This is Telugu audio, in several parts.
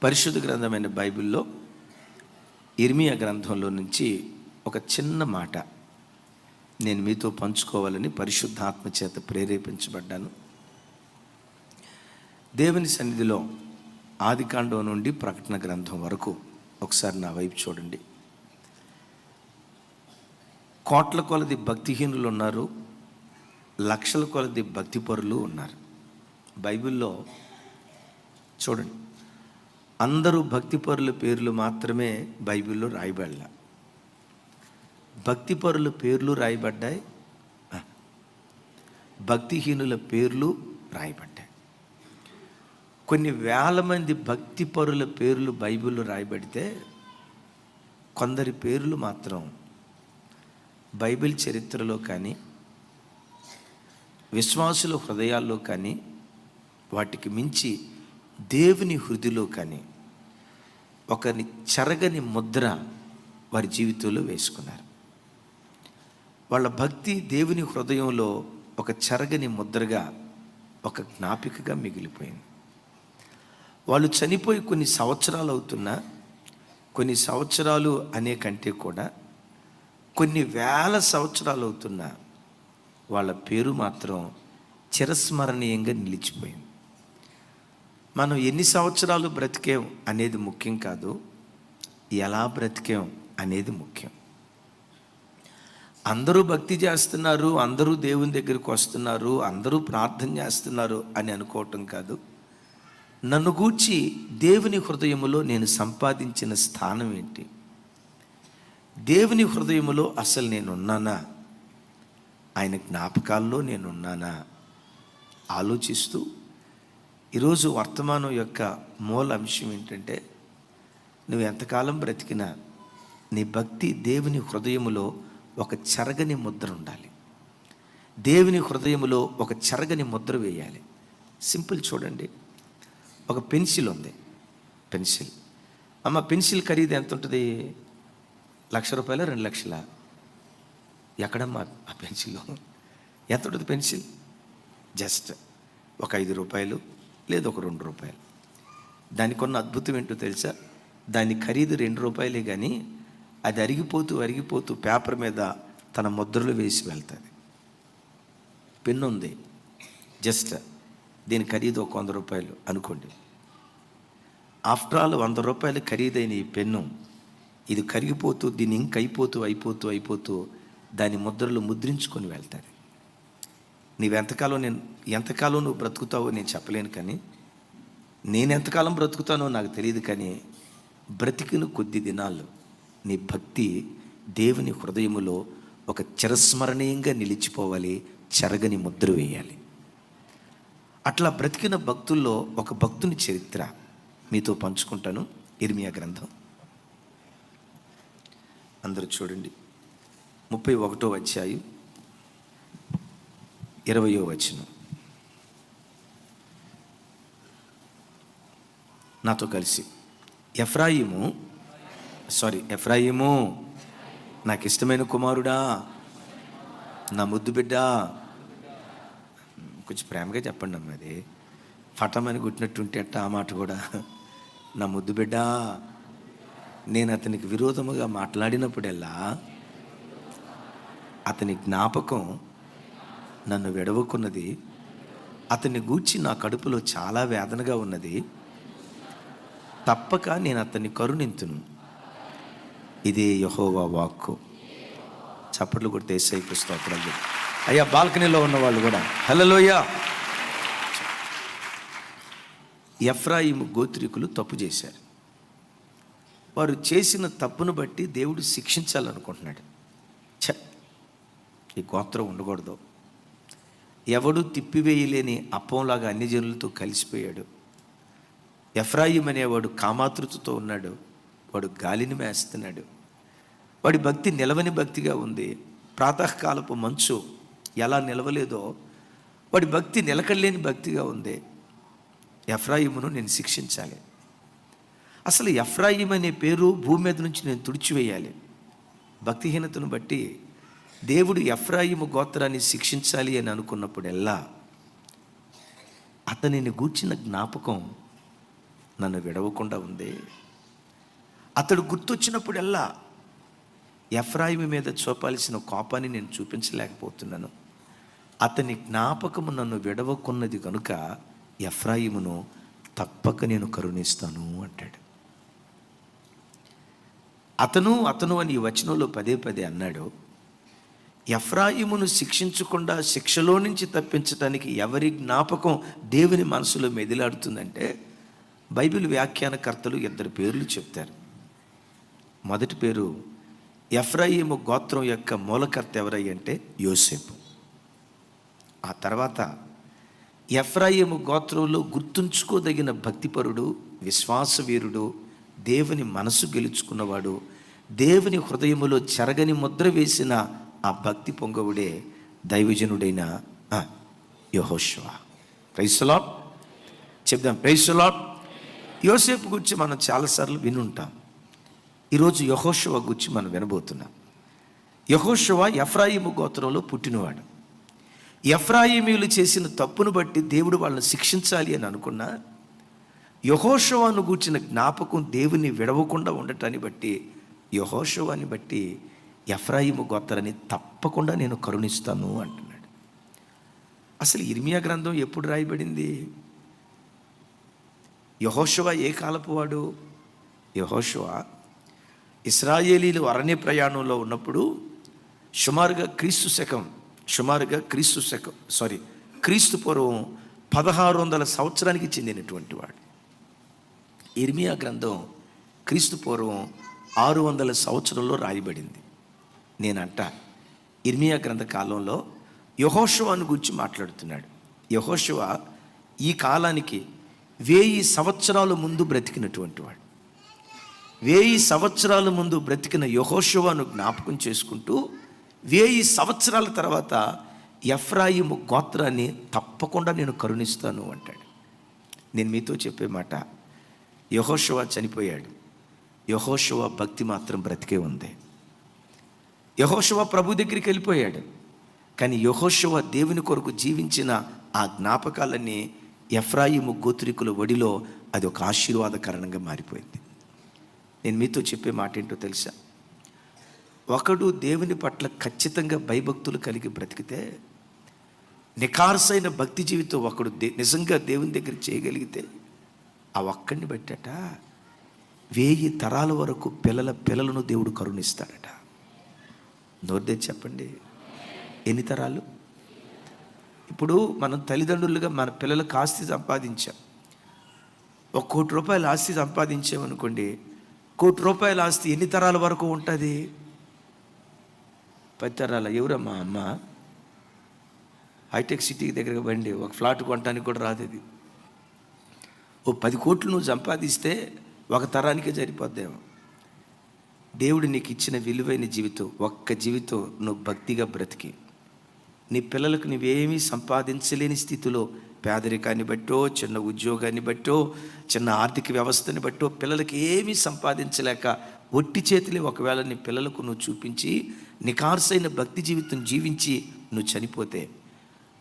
పరిశుద్ధ గ్రంథమైన బైబిల్లో ఇర్మియా గ్రంథంలో నుంచి ఒక చిన్న మాట నేను మీతో పంచుకోవాలని పరిశుద్ధాత్మ చేత ప్రేరేపించబడ్డాను. దేవుని సన్నిధిలో ఆదికాండం నుండి ప్రకటన గ్రంథం వరకు ఒకసారి నా వైపు చూడండి. కోట్ల కొలది భక్తిహీనులు ఉన్నారు, లక్షల కొలది భక్తిపరులు ఉన్నారు. బైబిల్లో చూడండి, అందరూ భక్తిపరుల పేర్లు మాత్రమే బైబిల్లో రాయబడలే. భక్తిపరుల పేర్లు రాయబడ్డాయి, భక్తిహీనుల పేర్లు రాయబడ్డాయి. కొన్ని వేల మంది భక్తిపరుల పేర్లు బైబిల్లో రాయబడితే కొందరి పేర్లు మాత్రం బైబిల్ చరిత్రలో కానీ విశ్వాసుల హృదయాల్లో కానీ వాటికి మించి దేవుని హృదయలో కానీ ఒకరిని చెరగని ముద్ర వారి జీవితంలో వేసుకున్నారు. వాళ్ళ భక్తి దేవుని హృదయంలో ఒక చెరగని ముద్రగా, ఒక జ్ఞాపికగా మిగిలిపోయింది. వాళ్ళు చనిపోయి కొన్ని సంవత్సరాలు అవుతున్నా, కొన్ని సంవత్సరాలు అనే కంటే కూడా కొన్ని వేల సంవత్సరాలు అవుతున్నా వాళ్ళ పేరు మాత్రం చిరస్మరణీయంగా నిలిచిపోయింది. మనం ఎన్ని సంవత్సరాలు బ్రతికాం అనేది ముఖ్యం కాదు, ఎలా బ్రతికాం అనేది ముఖ్యం. అందరూ భక్తి చేస్తున్నారు, అందరూ దేవుని దగ్గరికి వస్తున్నారు, అందరూ ప్రార్థన చేస్తున్నారు అని అనుకోవటం కాదు. నన్ను గూర్చి దేవుని హృదయములో నేను సంపాదించిన స్థానం ఏంటి, దేవుని హృదయములో అసలు నేనున్నానా, ఆయన జ్ఞాపకాల్లో నేనున్నానా ఆలోచిస్తూ ఈరోజు వర్తమానం యొక్క మూల అంశం ఏంటంటే, నువ్వు ఎంతకాలం బ్రతికినా నీ భక్తి దేవుని హృదయములో ఒక చెరగని ముద్ర ఉండాలి. దేవుని హృదయములో ఒక చెరగని ముద్ర వేయాలి. సింపుల్ చూడండి, ఒక పెన్సిల్ ఉంది. పెన్సిల్ అమ్మ, పెన్సిల్ ఖరీదు ఎంత ఉంటుంది? ₹1,00,000, 2,00,000? ఎక్కడమ్మా ఆ పెన్సిల్ ఎంత ఉంటుంది? పెన్సిల్ జస్ట్ ఒక ₹5 లేదు ఒక ₹2. దానికి ఉన్న అద్భుతం ఏంటో తెలుసా? దాని ఖరీదు ₹2 కానీ అది అరిగిపోతూ అరిగిపోతూ పేపర్ మీద తన ముద్రలు వేసి వెళ్తుంది. పెన్ను ఉంది, జస్ట్ దీని ఖరీదు ఒక ₹100 అనుకోండి. ఆఫ్టర్ ఆల్ ₹100 ఖరీదైన ఈ పెన్ను ఇది కరిగిపోతూ దీని ఇంక అయిపోతూ అయిపోతూ అయిపోతూ దాని ముద్రలు ముద్రించుకొని వెళ్తారు. ఎంతకాలం నువ్వు బ్రతుకుతావో నేను చెప్పలేను, కానీ నేను ఎంతకాలం బ్రతుకుతానో నాకు తెలియదు. కానీ బ్రతికిన కొద్ది దినాలు నీ భక్తి దేవుని హృదయములో ఒక చిరస్మరణీయంగా నిలిచిపోవాలి, చెరగని ముద్ర వేయాలి. అట్లా బ్రతికిన భక్తుల్లో ఒక భక్తుని చరిత్ర మీతో పంచుకుంటాను. ఇర్మియా గ్రంథం అందరూ చూడండి, 31వ అధ్యాయం 20వ వచనం. నాతో కలిసి, ఎఫ్రాయిము నాకు ఇష్టమైన కుమారుడా, నా ముద్దు బిడ్డ. కొంచెం ప్రేమగా చెప్పండి అమ్మ, అది ఫటమని కొట్టినట్టుంటే అట్ట ఆ మాట కూడా. నా ముద్దు బిడ్డ, నేను అతనికి విరోధముగా మాట్లాడినప్పుడల్లా అతని జ్ఞాపకం నన్ను విడవకున్నది, అతన్ని గూర్చి నా కడుపులో చాలా వేదనగా ఉన్నది. తప్పక నేను అతన్ని కరుణింతును. ఇదే యెహోవా వాక్కు. చప్పట్లు కొడితే యేసయ్యకు స్తోత్రాలు. అయ్యా, బాల్కనీలో ఉన్నవాళ్ళు కూడా హల్లెలూయా. ఎఫ్రాయిము గోత్రికులు తప్పు చేశారు. వారు చేసిన తప్పును బట్టి దేవుడు శిక్షించాలనుకుంటున్నాడు. ఈ గోత్రం ఉండకూడదు. ఎవడు తిప్పివేయలేని అప్పంలాగా అన్ని జనులతో కలిసిపోయాడు. ఎఫ్రాయిం అనేవాడు కామాతృతతో ఉన్నాడు, వాడు గాలిని మేస్తున్నాడు. వాడి భక్తి నిలవని భక్తిగా ఉంది. ప్రాతకాలపు మంచు ఎలా నిలవలేదో వాడి భక్తి నిలకడలేని భక్తిగా ఉంది. ఎఫ్రాయిమును నేను శిక్షించాలి. అసలు ఎఫ్రాయిం అనే పేరు భూమి మీద నుంచి నేను తుడిచివేయాలి. భక్తిహీనతను బట్టి దేవుడు ఎఫ్రాయిము గోత్రాన్ని శిక్షించాలి అని అనుకున్నప్పుడెల్లా అతనిని గూర్చిన జ్ఞాపకం నన్ను విడవకుండా ఉంది. అతడు గుర్తొచ్చినప్పుడల్లా ఎఫ్రాయిము మీద చూపాల్సిన కోపాన్ని నేను చూపించలేకపోతున్నాను. అతని జ్ఞాపకము నన్ను విడవకున్నది కనుక ఎఫ్రాయిమును తప్పక నేను కరుణిస్తాను అంటాడు. అతను అని ఈ వచనంలో పదే పదే అన్నాడు. ఎఫ్రాయిమును శిక్షించకుండా శిక్షలో నుంచి తప్పించడానికి ఎవరి జ్ఞాపకం దేవుని మనసులో మెదిలాడుతుందంటే బైబిల్ వ్యాఖ్యానకర్తలు 2 పేర్లు చెప్తారు. మొదటి పేరు, ఎఫ్రాయిము గోత్రం యొక్క మూలకర్త ఎవరై అంటే యోసేపు. ఆ తర్వాత ఎఫ్రాయిము గోత్రంలో గుర్తుంచుకోదగిన భక్తిపరుడు, విశ్వాసవీరుడు, దేవుని మనసు గెలుచుకున్నవాడు, దేవుని హృదయములో చెరగని ముద్ర వేసిన ఆ భక్తి పొంగవుడే దైవజనుడైన యెహోషువ. Praise the Lord. చెప్దాం, ప్రైజ్ ది లార్డ్. యోసేపు గురించి మనం చాలాసార్లు వినుంటాం. ఈరోజు యెహోషువ గురించి మనం వినబోతున్నాం. యెహోషువ ఎఫ్రాయిము గోత్రంలో పుట్టినవాడు. ఎఫ్రాయిమీయులు చేసిన తప్పును బట్టి దేవుడు వాళ్ళని శిక్షించాలి అని అనుకున్నా, యెహోషువను గూర్చిన జ్ఞాపకం దేవుని విడవకుండా ఉండటాన్ని బట్టి, యెహోషువని బట్టి ఎఫ్రాయిము గోత్రాన్ని తప్పకుండా నేను కరుణిస్తాను అంటున్నాడు. అసలు ఇర్మియా గ్రంథం ఎప్పుడు రాయబడింది? యెహోషువ ఏ కాలపు వాడు? యెహోషువ ఇశ్రాయేలీలు అరణ్య ప్రయాణంలో ఉన్నప్పుడు సుమారుగా క్రీస్తు పూర్వం 1600 సంవత్సరానికి చెందినటువంటి వాడు. ఇర్మియా గ్రంథం క్రీస్తు పూర్వం 600 సంవత్సరంలో రాయబడింది. నేనంట ఇర్మియా గ్రంథ కాలంలో యెహోషువను గురించి మాట్లాడుతున్నాడు. యెహోషువ ఈ కాలానికి 1000 సంవత్సరాల ముందు బ్రతికినటువంటి వాడు. 1000 సంవత్సరాల ముందు బ్రతికిన యెహోషువను జ్ఞాపకం చేసుకుంటూ 1000 సంవత్సరాల తర్వాత ఎఫ్రాయిము గోత్రాన్ని తప్పకుండా నేను కరుణిస్తాను అంటాడు. నేను మీతో చెప్పే మాట, యెహోషువ చనిపోయాడు, యెహోషువ భక్తి మాత్రం బ్రతికే ఉంది. యెహోషువ ప్రభు దగ్గరికి వెళ్ళిపోయాడు, కానీ యెహోషువ దేవుని కొరకు జీవించిన ఆ జ్ఞాపకాలన్నీ ఎఫ్రాయిము గోత్రికుల ఒడిలో అది ఒక ఆశీర్వాదకరణంగా మారిపోయింది. నేను మీతో చెప్పే మాట ఏంటో తెలుసా? ఒకడు దేవుని పట్ల ఖచ్చితంగా భయభక్తులు కలిగి బ్రతికితే, నిఖార్సైన భక్తి జీవితం ఒకడు నిజంగా దేవుని దగ్గర చేయగలిగితే, ఆ ఒక్కడిని బట్టట 1000 తరాల వరకు పిల్లలను దేవుడు కరుణిస్తాడట. నోర్దే చెప్పండి, ఎన్ని తరాలు? ఇప్పుడు మనం తల్లిదండ్రులుగా మన పిల్లలకు ఆస్తి సంపాదించాం. 1 కోటి రూపాయల ఆస్తి సంపాదించామనుకోండి, 1 కోటి రూపాయల ఆస్తి ఎన్ని తరాల వరకు ఉంటుంది? 10 తరాల. ఎవరమ్మా అమ్మ? హైటెక్ సిటీ దగ్గర బండి ఒక ఫ్లాట్ కొనడానికి కూడా రాదు. అది 10 కోట్లు నువ్వు సంపాదిస్తే 1 తరానికే సరిపోద్దేమో. దేవుడు నీకు ఇచ్చిన విలువైన జీవితం, ఒక్క జీవితం నువ్వు భక్తిగా బ్రతికి నీ పిల్లలకు నువ్వేమీ సంపాదించలేని స్థితిలో, పేదరికాన్ని బట్టో, చిన్న ఉద్యోగాన్ని బట్టో, చిన్న ఆర్థిక వ్యవస్థని బట్టో పిల్లలకి ఏమీ సంపాదించలేక ఒట్టి చేతులే ఒకవేళ నీ పిల్లలకు నువ్వు చూపించి నిఖార్సైన భక్తి జీవితం జీవించి నువ్వు చనిపోతే,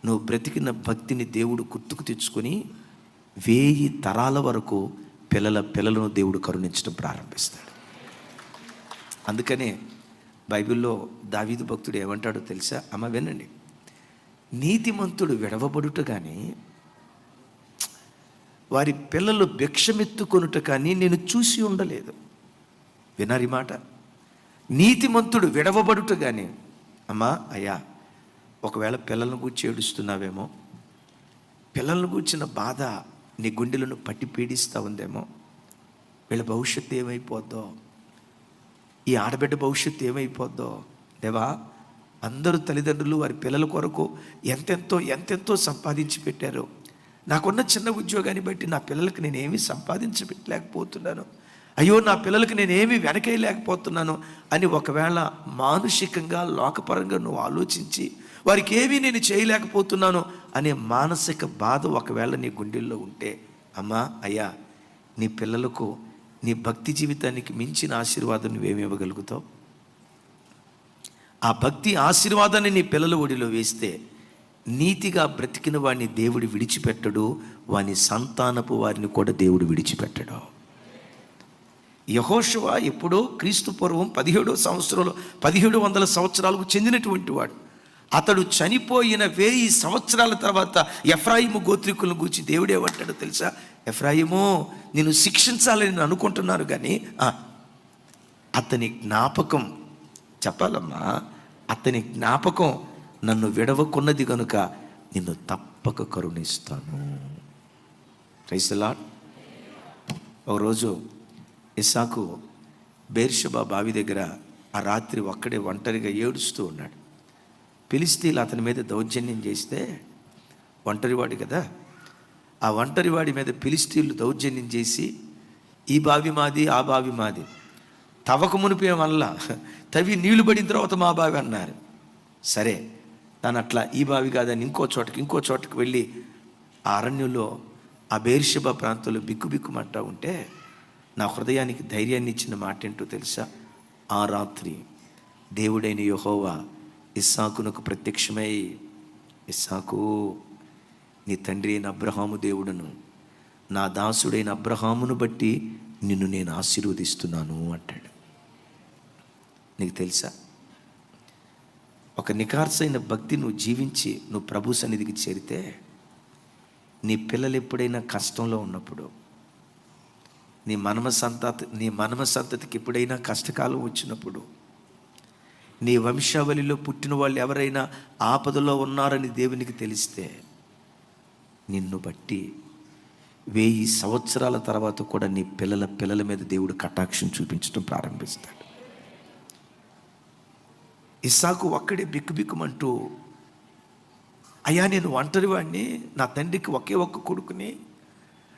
నువ్వు బ్రతికిన భక్తిని దేవుడు గుర్తుకు తెచ్చుకొని 1000 తరాల వరకు పిల్లలను దేవుడు కరుణించడం ప్రారంభిస్తాడు. అందుకనే బైబిల్లో దావీదు భక్తుడు ఏమంటాడో తెలుసా? అమ్మ వినండి, నీతిమంతుడు విడవబడుట కానీ వారి పిల్లలు భిక్షమెత్తుకొనుట కానీ నేను చూసి ఉండలేదు. వినారి మాట, నీతిమంతుడు విడవబడుట కానీ. అమ్మా అయ్యా, ఒకవేళ పిల్లలను గూర్చి ఏడుస్తున్నావేమో, పిల్లలను గూర్చిన బాధ నీ గుండెలను పట్టి పీడిస్తూ ఉందేమో, వీళ్ళ భవిష్యత్తు ఏమైపోద్దో, ఈ ఆడబిడ్డ భవిష్యత్తు ఏమైపోద్దో. దేవా, అందరూ తల్లిదండ్రులు వారి పిల్లల కొరకు ఎంతెంతో సంపాదించి పెట్టారు. నాకున్న చిన్న ఉద్యోగాన్ని బట్టి నా పిల్లలకు నేనేమీ సంపాదించి పెట్టలేకపోతున్నాను, అయ్యో నా పిల్లలకు నేనేమీ వెనకేయలేకపోతున్నాను అని ఒకవేళ మానసికంగా లోకపరంగా నువ్వు ఆలోచించి వారికి ఏమీ నేను చేయలేకపోతున్నాను అనే మానసిక బాధ ఒకవేళ నీ గుండెల్లో ఉంటే, అమ్మా అయ్యా, నీ పిల్లలకు నీ భక్తి జీవితానికి మించిన ఆశీర్వాదం నువ్వేమి ఇవ్వగలుగుతావు? ఆ భక్తి ఆశీర్వాదాన్ని నీ పిల్లల ఒడిలో వేస్తే నీతిగా బ్రతికిన వాడిని దేవుడు విడిచిపెట్టడు, వాని సంతానపు వారిని కూడా దేవుడు విడిచిపెట్టడు. యెహోషువ ఎప్పుడో క్రీస్తు పూర్వం 1700 సంవత్సరాలకు చెందినటువంటి వాడు. అతడు చనిపోయిన 1000 సంవత్సరాల తర్వాత ఎఫ్రాయిము గోత్రికులను గూర్చి దేవుడు ఏమంటాడో తెలుసా? ఎఫ్రాయిము, నేను శిక్షించాలని నేను అనుకుంటున్నారు, కానీ అతని జ్ఞాపకం చెప్పాలమ్మా, అతని జ్ఞాపకం నన్ను విడవకున్నది కనుక నిన్ను తప్పక కరుణిస్తాను. Praise the lord. ఒకరోజు ఇస్సాకు బేర్షెబా బావి దగ్గర ఆ రాత్రి ఒక్కడే ఒంటరిగా ఏడుస్తూ ఉన్నాడు. ఫిలిష్తీయులు అతని మీద దౌర్జన్యం చేస్తే, ఒంటరివాడు కదా, ఆ ఒంటరివాడి మీద ఫిలిష్తీయులు దౌర్జన్యం చేసి ఈ బావి మాది, ఆ బావి మాది, తవ్వక మునిపే వల్ల తవ్వి నీళ్లు పడిన తర్వాత మా బావి అన్నారు. సరే, దాని అట్లా ఈ బావి కాదని ఇంకో చోటకి వెళ్ళి ఆ అరణ్యంలో ఆ బేర్షెబా ప్రాంతంలో బిక్కుబిక్కుమంటా ఉంటే నా హృదయానికి ధైర్యాన్ని ఇచ్చిన మాట ఏంటో తెలుసా? ఆ రాత్రి దేవుడైన యెహోవా ఇస్సాకునకు ప్రత్యక్షమై, ఇస్సాకు, నీ తండ్రి అయిన అబ్రహాము దేవుడును నా దాసుడైన అబ్రహామును బట్టి నిన్ను నేను ఆశీర్వదిస్తున్నాను అంటాడు. నీకు తెలుసా, ఒక నిఖార్సైన భక్తి నువ్వు జీవించి నువ్వు ప్రభు సన్నిధికి చేరితే, నీ పిల్లలు ఎప్పుడైనా కష్టంలో ఉన్నప్పుడు, నీ మనమ సంతతికి ఎప్పుడైనా కష్టకాలం వచ్చినప్పుడు, నీ వంశావళిలో పుట్టిన వాళ్ళు ఎవరైనా ఆపదలో ఉన్నారని దేవునికి తెలిస్తే, నిన్ను బట్టి 1000 సంవత్సరాల తర్వాత కూడా నీ పిల్లల మీద దేవుడు కటాక్షం చూపించడం ప్రారంభిస్తాడు. ఇస్సాకు ఒక్కడే బిక్కుబిక్కుమంటూ, అయ్యా నేను ఒంటరివాడిని, నా తండ్రికి ఒకే ఒక్క కొడుకుని,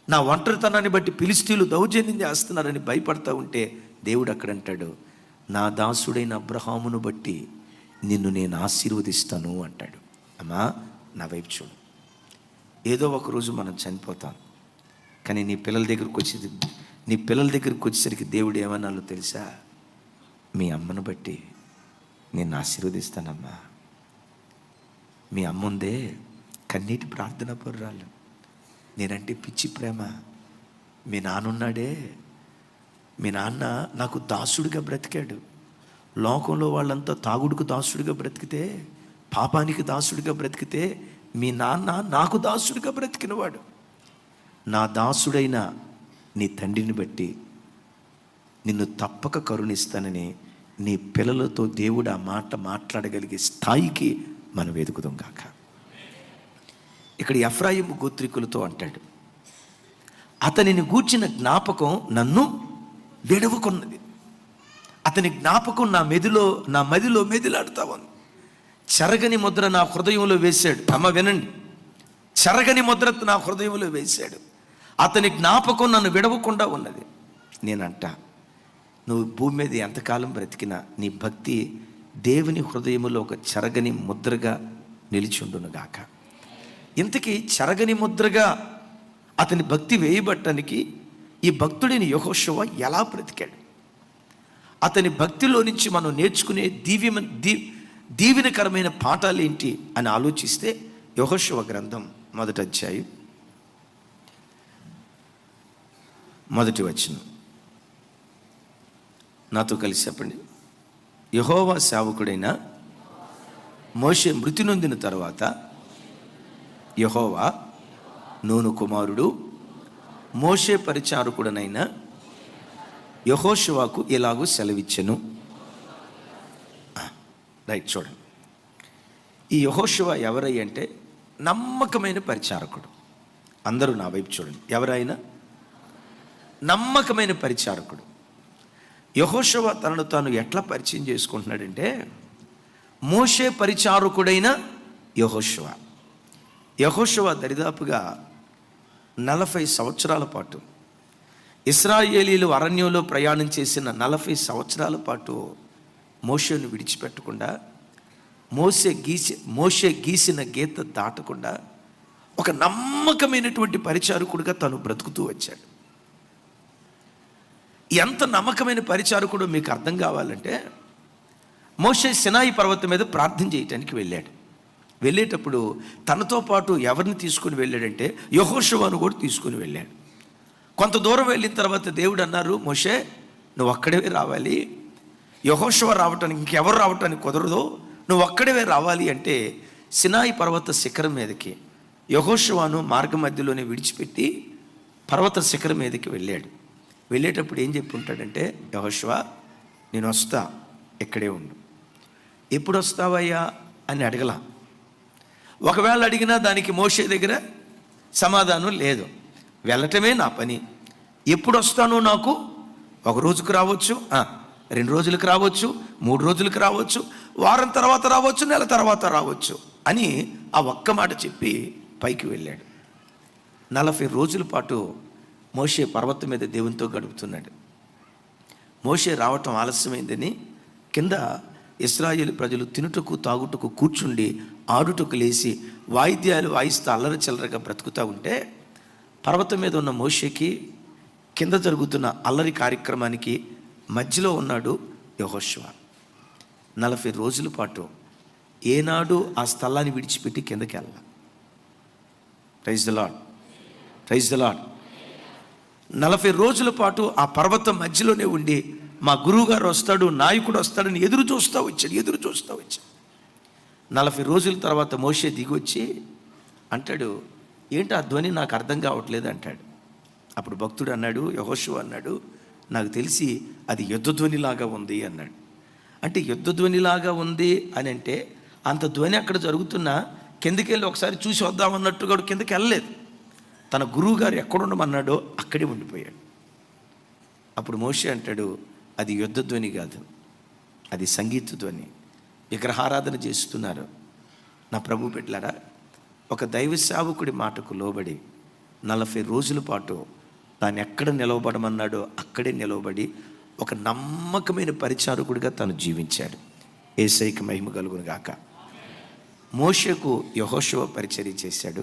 నా ఒంటరితనాన్ని బట్టి ఫిలిష్తీయులు దౌర్జన్యం చేస్తున్నారని భయపడతా ఉంటే దేవుడు అక్కడంటాడు, నా దాసుడైన అబ్రహామును బట్టి నిన్ను నేను ఆశీర్వదిస్తాను అంటాడు. అమ్మా, నా వైపు చూడు. ఏదో ఒకరోజు మనం చనిపోతాం, కానీ నీ పిల్లల దగ్గరికి వచ్చేసరికి దేవుడు ఏమన్నాలో తెలుసా? మీ అమ్మను బట్టి నేను ఆశీర్వదిస్తానమ్మా. మీ అమ్మ ఉందే, కన్నీటి ప్రార్థన పరురాలు, నేనంటే పిచ్చి ప్రేమ. మీ నాన్నున్నాడే, మీ నాన్న నాకు దాసుడిగా బ్రతికాడు. లోకంలో వాళ్ళంతా తాగుడుకు దాసుడిగా బ్రతికితే, పాపానికి దాసుడిగా బ్రతికితే, మీ నాన్న నాకు దాసుడిగా బ్రతికినవాడు. నా దాసుడైన నీ తండ్రిని బట్టి నిన్ను తప్పక కరుణిస్తానని నీ పిల్లలతో దేవుడు ఆ మాట మాట్లాడగలిగే స్థాయికి మనం వెతుకుదాం కాక. ఇక్కడ ఎఫ్రాయిము గోత్రికులతో అంటాడు, అతనిని గూర్చిన జ్ఞాపకం నన్ను విడవకున్నది. అతని జ్ఞాపకం నా మదిలో మెదిలాడుతా ఉంది. చెరగని ముద్ర నా హృదయంలో వేశాడు. అమ్మ వినండి, చెరగని ముద్ర నా హృదయంలో వేశాడు. అతని జ్ఞాపకం నన్ను విడవకుండా ఉన్నది. నేనంట, నువ్వు భూమి మీద ఎంతకాలం బ్రతికినా నీ భక్తి దేవుని హృదయంలో ఒక చెరగని ముద్రగా నిలిచుండునుగాక. ఇంతకీ చెరగని ముద్రగా అతని భక్తి వేయబట్టడానికి ఈ భక్తుడిని యెహోషువ ఎలా బ్రతికాడు? అతని భక్తిలో నుంచి మనం నేర్చుకునే దీవెనకరమైన పాఠాలు ఏంటి అని ఆలోచిస్తే, యెహోషువ గ్రంథం 1వ అధ్యాయం 1వ వచనం నాతో కలిసి చెప్పండి. యెహోవా సేవకుడైన మోషే మృతి నొందిన తర్వాత యెహోవా నూను కుమారుడు మోషే పరిచారకుడనైన యెహోషువకు ఇలాగూ సెలవిచ్చెను. రైట్, చూడండి. ఈ యెహోషువ ఎవరై అంటే నమ్మకమైన పరిచారకుడు. అందరూ నా వైపు చూడండి. ఎవరైనా నమ్మకమైన పరిచారకుడు. యెహోషువ తనను తాను ఎట్లా పరిచయం చేసుకుంటున్నాడంటే, మోషే పరిచారకుడైన యెహోషువ దరిదాపుగా 40 సంవత్సరాల పాటు, ఇశ్రాయేలీలు అరణ్యంలో ప్రయాణం చేసిన 40 సంవత్సరాల పాటు మోషేను విడిచిపెట్టకుండా, మోషే గీసిన గీత దాటకుండా ఒక నమ్మకమైనటువంటి పరిచారకుడిగా తను బ్రతుకుతూ వచ్చాడు. ఎంత నమ్మకమైన పరిచారకుడు మీకు అర్థం కావాలంటే, మోషే సినాయి పర్వతం మీద ప్రార్థన చేయటానికి వెళ్ళాడు. వెళ్ళేటప్పుడు తనతో పాటు ఎవరిని తీసుకుని వెళ్ళాడంటే యెహోషువను కూడా తీసుకుని వెళ్ళాడు. కొంత దూరం వెళ్ళిన తర్వాత దేవుడు అన్నారు, మోషే నువ్వు అక్కడే రావాలి, యెహోషువ రావటానికి ఇంకెవరు రావటానికి కుదరదు, నువ్వు అక్కడే రావాలి అంటే సినాయి పర్వత శిఖరం మీదకి యెహోషువను మార్గ మధ్యలోనే విడిచిపెట్టి పర్వత శిఖరం మీదకి వెళ్ళాడు. వెళ్ళేటప్పుడు ఏం చెప్పి ఉంటాడంటే, యెహోషువ నేను వస్తా, ఇక్కడే ఉండు. ఎప్పుడు వస్తావయ్యా అని అడగలా. ఒకవేళ అడిగినా దానికి మోషే దగ్గర సమాధానం లేదు. వెళ్ళటమే నా పని. ఎప్పుడు వస్తానో నాకు ఒక రోజుకు రావచ్చు, 2 రోజులకు రావచ్చు, 3 రోజులకు రావచ్చు, వారం తర్వాత రావచ్చు, నెల తర్వాత రావచ్చు అని ఆ ఒక్క మాట చెప్పి పైకి వెళ్ళాడు. 40 రోజుల పాటు మోషే పర్వతం మీద దేవునితో గడుపుతున్నాడు. మోషే రావటం ఆలస్యమైందని కింద ఇశ్రాయేలు ప్రజలు తినుటకు తాగుటకు కూర్చుండి ఆడుటకు లేచి వాయిద్యాలు వాయిస్తూ అల్లరి చిల్లరగా బ్రతుకుతూ ఉంటే పర్వతం మీద ఉన్న మోషేకి కింద జరుగుతున్న అల్లరి కార్యక్రమానికి మధ్యలో ఉన్నాడు యెహోషువ. 40 రోజుల పాటు ఏనాడు ఆ స్థలాన్ని విడిచిపెట్టి కిందకి వెళ్ళాలి. Praise the Lord, praise the Lord. 40 రోజుల పాటు ఆ పర్వతం మధ్యలోనే ఉండి మా గురువు గారు వస్తాడు, నాయకుడు వస్తాడని ఎదురు చూస్తూ వచ్చాడు. 40 రోజుల తర్వాత మోషే దిగి వచ్చి అంటాడు, ఏంటి ఆ ధ్వని నాకు అర్థం కావట్లేదు అంటాడు. అప్పుడు భక్తుడు అన్నాడు, యెహోషువ అన్నాడు, నాకు తెలిసి అది యుద్ధధ్వనిలాగా ఉంది అన్నాడు. అంటే యుద్ధధ్వనిలాగా ఉంది అని అంటే అంత ధ్వని అక్కడ జరుగుతున్నా కిందకి వెళ్ళి ఒకసారి చూసి వద్దామన్నట్టుగా కిందకి వెళ్ళలేదు. తన గురువు గారు ఎక్కడుండమన్నాడో అక్కడే ఉండిపోయాడు. అప్పుడు మోషే అంటాడు, అది యుద్ధధ్వని కాదు, అది సంగీత ధ్వని. విగ్రహారాధన చేస్తున్నారు నా ప్రభు బిడ్డలారా. ఒక దైవ సేవకుడి మాటకు లోబడి 40 రోజుల పాటు తాను ఎక్కడ నిలవబడమన్నాడో అక్కడే నిలవబడి ఒక నమ్మకమైన పరిచారకుడిగా తాను జీవించాడు. యేసయ్యకి మహిమ కలుగును గాక. మోషేకు యెహోషువ పరిచర్య చేశాడు,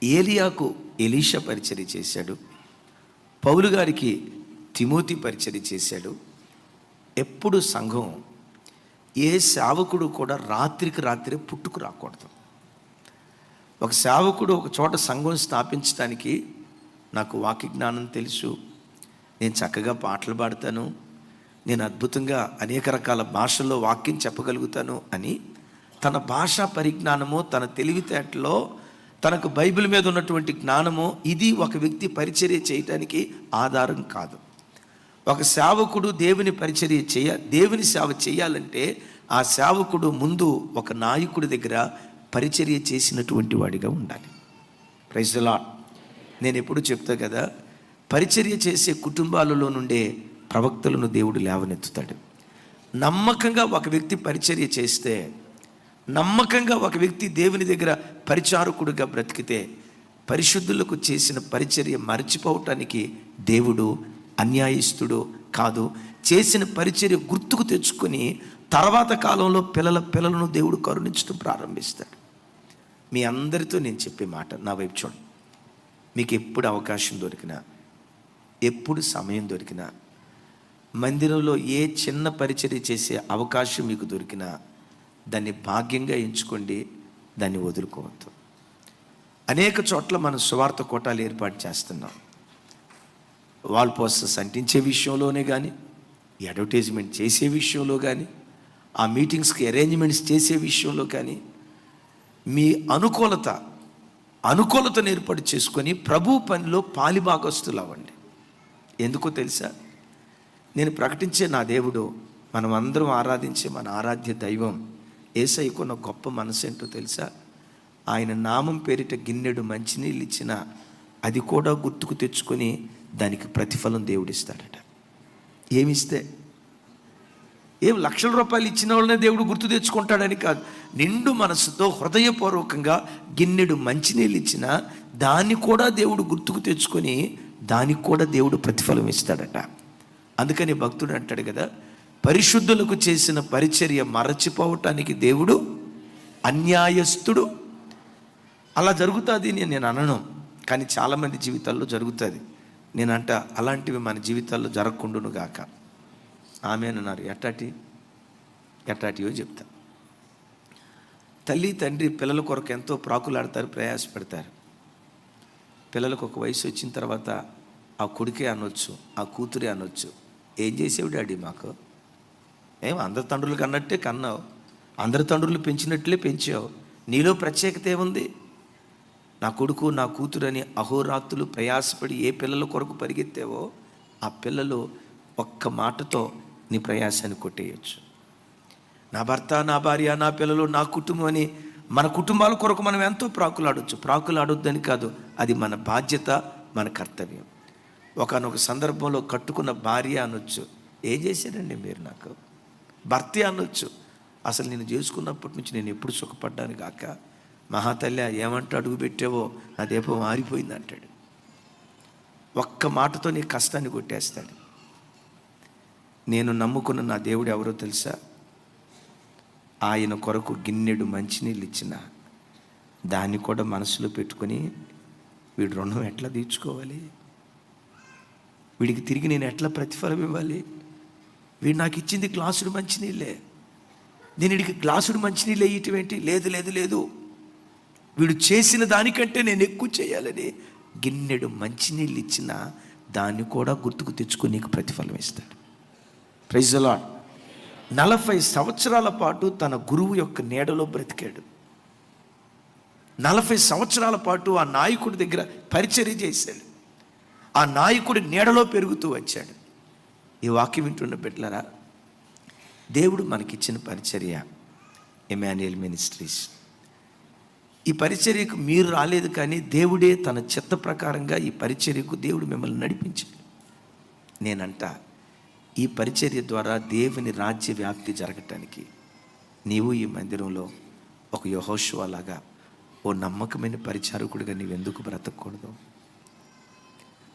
ఏలియాకు ఎలీషా పరిచర్య చేశాడు, పౌలు గారికి తిమోతి పరిచర్య చేశాడు. ఎప్పుడు సంఘం ఏ సేవకుడు కూడా రాత్రికి రాత్రే పుట్టుకు రాకూడదు. ఒక సేవకుడు ఒక చోట సంఘం స్థాపించడానికి నాకు వాక్య జ్ఞానం తెలుసు, నేను చక్కగా పాటలు పాడతాను, నేను అద్భుతంగా అనేక రకాల భాషల్లో వాక్యం చెప్పగలుగుతాను అని తన భాషా పరిజ్ఞానమో తన తెలివితేటలో తనకు బైబిల్ మీద ఉన్నటువంటి జ్ఞానమో ఇది ఒక వ్యక్తి పరిచర్య చేయటానికి ఆధారం కాదు. ఒక సేవకుడు దేవుని దేవుని సేవ చేయాలంటే ఆ సేవకుడు ముందు ఒక నాయకుడి దగ్గర పరిచర్య చేసినటువంటి వాడిగా ఉండాలి. Praise the Lord. నేను ఎప్పుడు చెప్తా కదా, పరిచర్య చేసే కుటుంబాలలో నుండే ప్రవక్తలను దేవుడు లేవనెత్తుతాడు. నమ్మకంగా ఒక వ్యక్తి పరిచర్య చేస్తే, నమ్మకంగా ఒక వ్యక్తి దేవుని దగ్గర పరిచారకుడిగా బ్రతికితే పరిశుద్ధులకు చేసిన పరిచర్య మర్చిపోవటానికి దేవుడు అన్యాయస్తుడు కాదు. చేసిన పరిచర్య గుర్తుకు తెచ్చుకొని తర్వాత కాలంలో పిల్లలను దేవుడు కరుణించడం ప్రారంభిస్తాడు. మీ అందరితో నేను చెప్పే మాట, నా వైపు చూడండి. మీకు ఎప్పుడు అవకాశం దొరికినా, ఎప్పుడు సమయం దొరికినా, మందిరంలో ఏ చిన్న పరిచర్య చేసే అవకాశం మీకు దొరికినా దాన్ని భాగ్యంగా ఎంచుకోండి, దాన్ని వదులుకోవద్దు. అనేక చోట్ల మనం సువార్త కోటాలు ఏర్పాటు చేస్తున్నాం. వాల్ పోస్టర్స్ అంటించే విషయంలోనే కానీ, అడ్వర్టైజ్మెంట్ చేసే విషయంలో కానీ, ఆ మీటింగ్స్కి అరేంజ్మెంట్స్ చేసే విషయంలో కానీ మీ అనుకూలతను ఏర్పాటు చేసుకొని ప్రభు పనిలో పాలిభాగస్తులు అవ్వండి. ఎందుకో తెలుసా, నేను ప్రకటించే నా దేవుడు, మనం అందరం ఆరాధించే మన ఆరాధ్య దైవం యేసయ్యకున్న గొప్ప మనసు ఏంటో తెలుసా? ఆయన నామం పేరిట గిన్నెడు మంచినీళ్ళు ఇచ్చినా అది కూడా గుర్తుకు తెచ్చుకొని దానికి ప్రతిఫలం దేవుడిస్తాడట. ఏమిస్తే ఏం లక్షల రూపాయలు ఇచ్చిన వాళ్ళనే దేవుడు గుర్తు తెచ్చుకుంటాడని కాదు, నిండు మనసుతో హృదయపూర్వకంగా గిన్నెడు మంచినీళ్ళు ఇచ్చినా దాన్ని కూడా దేవుడు గుర్తుకు తెచ్చుకొని దానికి కూడా దేవుడు ప్రతిఫలం ఇస్తాడట. అందుకని భక్తుడు అంటాడు కదా, పరిశుద్ధులకు చేసిన పరిచర్య మరచిపోవటానికి దేవుడు అన్యాయస్తుడు. అలా జరుగుతుంది నేను అనను, కానీ చాలామంది జీవితాల్లో జరుగుతుంది. నేనంట అలాంటివి మన జీవితాల్లో జరగకుండును గాక. ఆమె అన్నారు. ఎట్టాటియో చెప్తా. తల్లి తండ్రి పిల్లల కొరకు ఎంతో ప్రాకులాడతారు, ప్రయాసపడతారు. పిల్లలకు ఒక వయసు వచ్చిన తర్వాత ఆ కొడుకే అనొచ్చు, ఆ కూతురే అనొచ్చు, ఏం చేసేవి డాడీ మాకు? అందరి తండ్రులకు అన్నట్టే కన్నావు, అందరి తండ్రులు పెంచినట్లే పెంచావు, నీలో ప్రత్యేకత ఏముంది? నా కొడుకు నా కూతురు అని అహోరాత్రులు ప్రయాసపడి ఏ పిల్లల కొరకు పరిగెత్తావో ఆ పిల్లలు ఒక్క మాటతో నీ ప్రయాసాన్ని కొట్టేయచ్చు. నా భర్త, నా భార్య, నా పిల్లలు, నా కుటుంబం అని మన కుటుంబాల కొరకు మనం ఎంతో ప్రాకులాడొచ్చు. ప్రాకులాడొద్దని కాదు, అది మన బాధ్యత, మన కర్తవ్యం. ఒకానొక సందర్భంలో కట్టుకున్న భార్య అనొచ్చు, ఏం చేశారండి మీరు నాకు? భర్తే అనొచ్చు, అసలు నేను చేసుకున్నప్పటి నుంచి నేను ఎప్పుడు సుఖపడ్డాను కాక, మహాతల్లి ఏమంటే అడుగు పెట్టావో నా దీపం ఆరిపోయింది అంటాడు. ఒక్క మాటతో నీ కష్టాన్ని కొట్టేస్తాడు. నేను నమ్ముకున్న నా దేవుడు ఎవరో తెలుసా? ఆయన కొరకు గిన్నెడు మంచినీళ్ళు ఇచ్చిన దాన్ని కూడా మనసులో పెట్టుకొని వీడు రుణం ఎట్లా తీర్చుకోవాలి, వీడికి తిరిగి నేను ఎట్లా ప్రతిఫలం ఇవ్వాలి, వీడు నాకు ఇచ్చింది గ్లాసుడు మంచినీళ్ళే, నేను వీడికి గ్లాసుడు మంచినీళ్ళు ఇవ్వటం ఏంటి? లేదు లేదు లేదు, వీడు చేసిన దానికంటే నేను ఎక్కువ చేయాలని గిన్నెడు మంచినీళ్ళు ఇచ్చిన దాన్ని కూడా గుర్తుకు తెచ్చుకొని నీకు ప్రతిఫలం ఇస్తాడు. Praise the lord. 40 సంవత్సరాల పాటు తన గురువు యొక్క నీడలో బ్రతికాడు. 40 సంవత్సరాల పాటు ఆ నాయకుడి దగ్గర పరిచర్య చేశాడు. ఆ నాయకుడి నీడలో పెరుగుతూ వచ్చాడు. ఈ వాక్యం వింటున్న బిడ్డలారా, దేవుడు మనకిచ్చిన పరిచర్య ఎమాన్యుయల్ మినిస్ట్రీస్. ఈ పరిచర్యకు మీరు రాలేదు, కానీ దేవుడే తన చిత్త ప్రకారంగా ఈ పరిచర్యకు దేవుడు మిమ్మల్ని నడిపించాడు. నేనంట ఈ పరిచర్య ద్వారా దేవుని రాజ్య వ్యాప్తి జరగటానికి నీవు ఈ మందిరంలో ఒక యెహోషువ లాగా ఓ నమ్మకమైన పరిచారకుడిగా నీవెందుకు బ్రతకూడదు?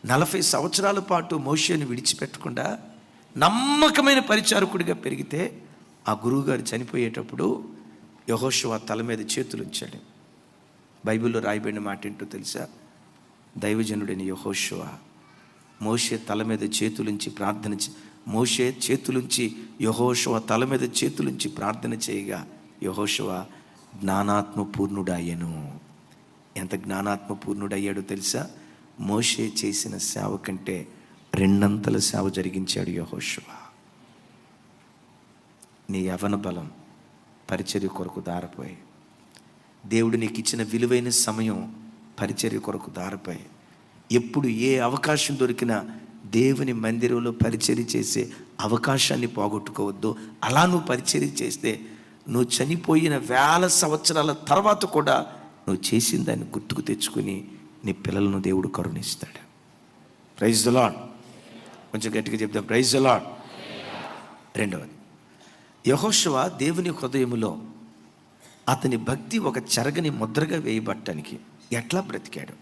40 సంవత్సరాల పాటు మోషేని విడిచిపెట్టకుండా నమ్మకమైన పరిచారకుడిగా పెరిగితే ఆ గురువుగారు చనిపోయేటప్పుడు యెహోషువ తల మీద చేతులు ఉంచాడు. బైబిల్లో రాయబడిన మాట ఏంటో తెలుసా? దైవజనుడైన యెహోషువ మోషే తల మీద చేతులుంచి ప్రార్థన మోషే చేతులుంచి యెహోషువ తల మీద చేతులుంచి ప్రార్థన చేయగా యెహోషువ జ్ఞానాత్మ పూర్ణుడయ్యను. ఎంత జ్ఞానాత్మ పూర్ణుడయ్యాడో తెలుసా? మోషే చేసిన సేవ కంటే 2 అంతల సేవ జరిగించాడు యెహోషువ. నీ యవన బలం పరిచర్య కొరకు దారిపోయి, దేవుడు నీకు ఇచ్చిన విలువైన సమయం పరిచర్య కొరకు దారిపోయి, ఎప్పుడు ఏ అవకాశం దొరికినా దేవుని మందిరంలో పరిచర్య చేసే అవకాశాన్ని పోగొట్టుకోవద్దు. అలా నువ్వు పరిచర్య చేస్తే నువ్వు చనిపోయిన 1000 సంవత్సరాల తర్వాత కూడా నువ్వు చేసిన దాన్ని గుర్తుకు తెచ్చుకుని నీ పిల్లలను దేవుడు కరుణిస్తాడు. Praise the lord. కొంచెం గట్టిగా చెప్తాం, ప్రైజ్ ది లార్డ్. రెండవది, యెహోషువ దేవుని హృదయములో అతని భక్తి ఒక చెరగని ముద్రగా వేయబట్టడానికి ఎట్లా బ్రతికాడు?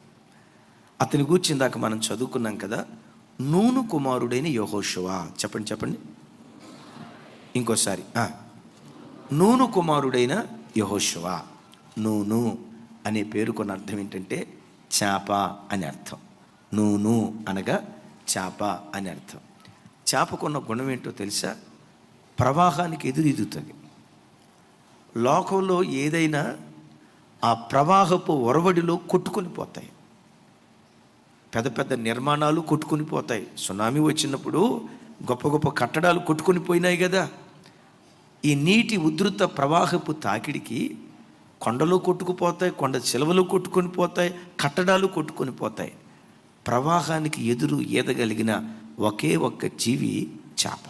అతని గూర్చి ఇందాక మనం చదువుకున్నాం కదా. నూను కుమారుడైన యెహోషువ. చెప్పండి చెప్పండి ఇంకోసారి. నూను కుమారుడైన యెహోషువ. నూను అనే పేరు కొన్ని అర్థం ఏంటంటే చేప అని అర్థం. నూను అనగా చేప అని అర్థం. చేపకున్న గుణం ఏంటో తెలుసా? ప్రవాహానికి ఎదురీదుతుంది. లోకంలో ఏదైనా ఆ ప్రవాహపు ఒరవడిలో కొట్టుకొని పోతాయి. పెద్ద పెద్ద నిర్మాణాలు కొట్టుకొని పోతాయి. సునామీ వచ్చినప్పుడు గొప్ప గొప్ప కట్టడాలు కొట్టుకొని పోయినాయి కదా. ఈ నీటి ఉధృత ప్రవాహపు తాకిడికి కొండలు కొట్టుకుపోతాయి, కొండ చిలవలు కొట్టుకొని పోతాయి, కట్టడాలు కొట్టుకొని పోతాయి. ప్రవాహానికి ఎదురు ఈదగలిగిన ఒకే ఒక్క జీవి చేప.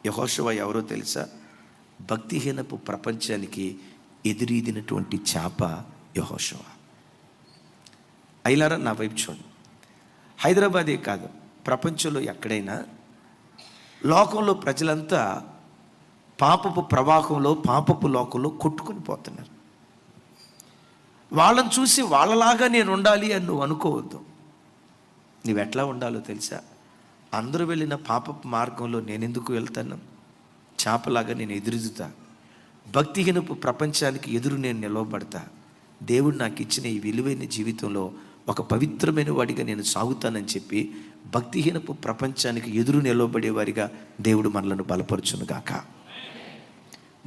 యెహోషువ ఎవరో తెలుసా? భక్తిహీనపు ప్రపంచానికి ఎదురీదినటువంటి చేప యెహోషువ. అయిలారా నా వైపు చూడండి. హైదరాబాదే కాదు, ప్రపంచంలో ఎక్కడైనా లోకంలో ప్రజలంతా పాపపు ప్రవాహంలో, పాపపు లోకంలో కొట్టుకొని పోతున్నారు. వాళ్ళని చూసి వాళ్ళలాగా నేను ఉండాలి అని నువ్వు అనుకోవద్దు. నువ్వెట్లా ఉండాలో తెలుసా? అందరూ వెళ్ళిన పాపపు మార్గంలో నేనెందుకు వెళ్తాను? చేపలాగా నేను ఎదురుదుతా. భక్తిహీనపు ప్రపంచానికి ఎదురు నేను నిలవబడతా. దేవుడు నాకు ఇచ్చిన ఈ విలువైన జీవితంలో ఒక పవిత్రమైన వాడిగా నేను సాగుతానని చెప్పి భక్తిహీనపు ప్రపంచానికి ఎదురు నిలవబడేవారిగా దేవుడు మనలను బలపరచును గాక.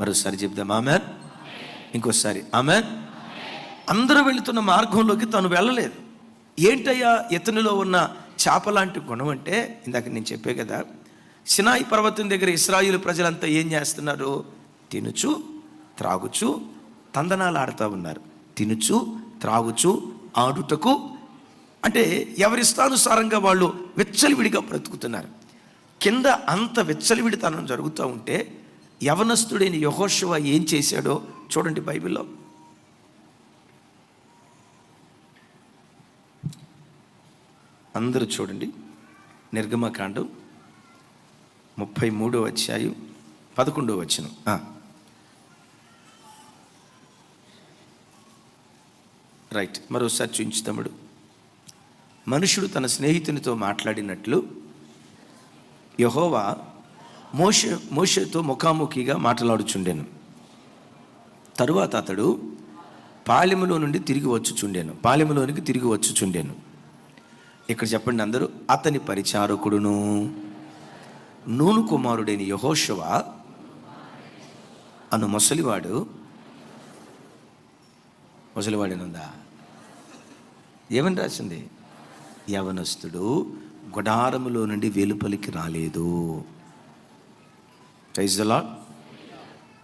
మరోసారి చెప్దాం ఆమేన్. ఇంకోసారి ఆమేన్. అందరూ వెళుతున్న మార్గంలోకి తను వెళ్ళలేదు. ఏంటయ్యా ఇతనిలో ఉన్న చేప లాంటి గుణం అంటే, ఇందాక నేను చెప్పే కదా, సినాయి పర్వతం దగ్గర ఇశ్రాయేలు ప్రజలంతా ఏం చేస్తున్నారు? తినుచు త్రాగుచు తందనాలు ఆడుతూ ఉన్నారు. తినుచు త్రాగుచు ఆడుటకు, అంటే ఎవరిష్టానుసారంగా వాళ్ళు విచ్చలవిడిగా బ్రతుకుతున్నారు. కింద అంత విచ్చలవిడితనం జరుగుతూ ఉంటే యవనస్తుడైన యెహోషువ ఏం చేశాడో చూడండి బైబిల్లో. అందరూ చూడండి, నిర్గమకాండం 33వ అధ్యాయం 11వ వచనం. రైట్, మరోసారి చూపించు తమ్ముడు. మనుషుడు తన స్నేహితునితో మాట్లాడినట్లు యెహోవా మోషేతో ముఖాముఖిగా మాట్లాడుచుండెను. తరువాత అతడు పాలెములోనికి తిరిగి వచ్చుచుండెను. ఇక్కడ చెప్పండి అందరూ, అతని పరిచారకుడును నూను కుమారుడైన యెహోషువ అను ముసలివాడేనుందా? ఏమని రాసింది? యవనస్తుడు గుడారములో నుండి వెలుపలికి రాలేదు. Praise the Lord.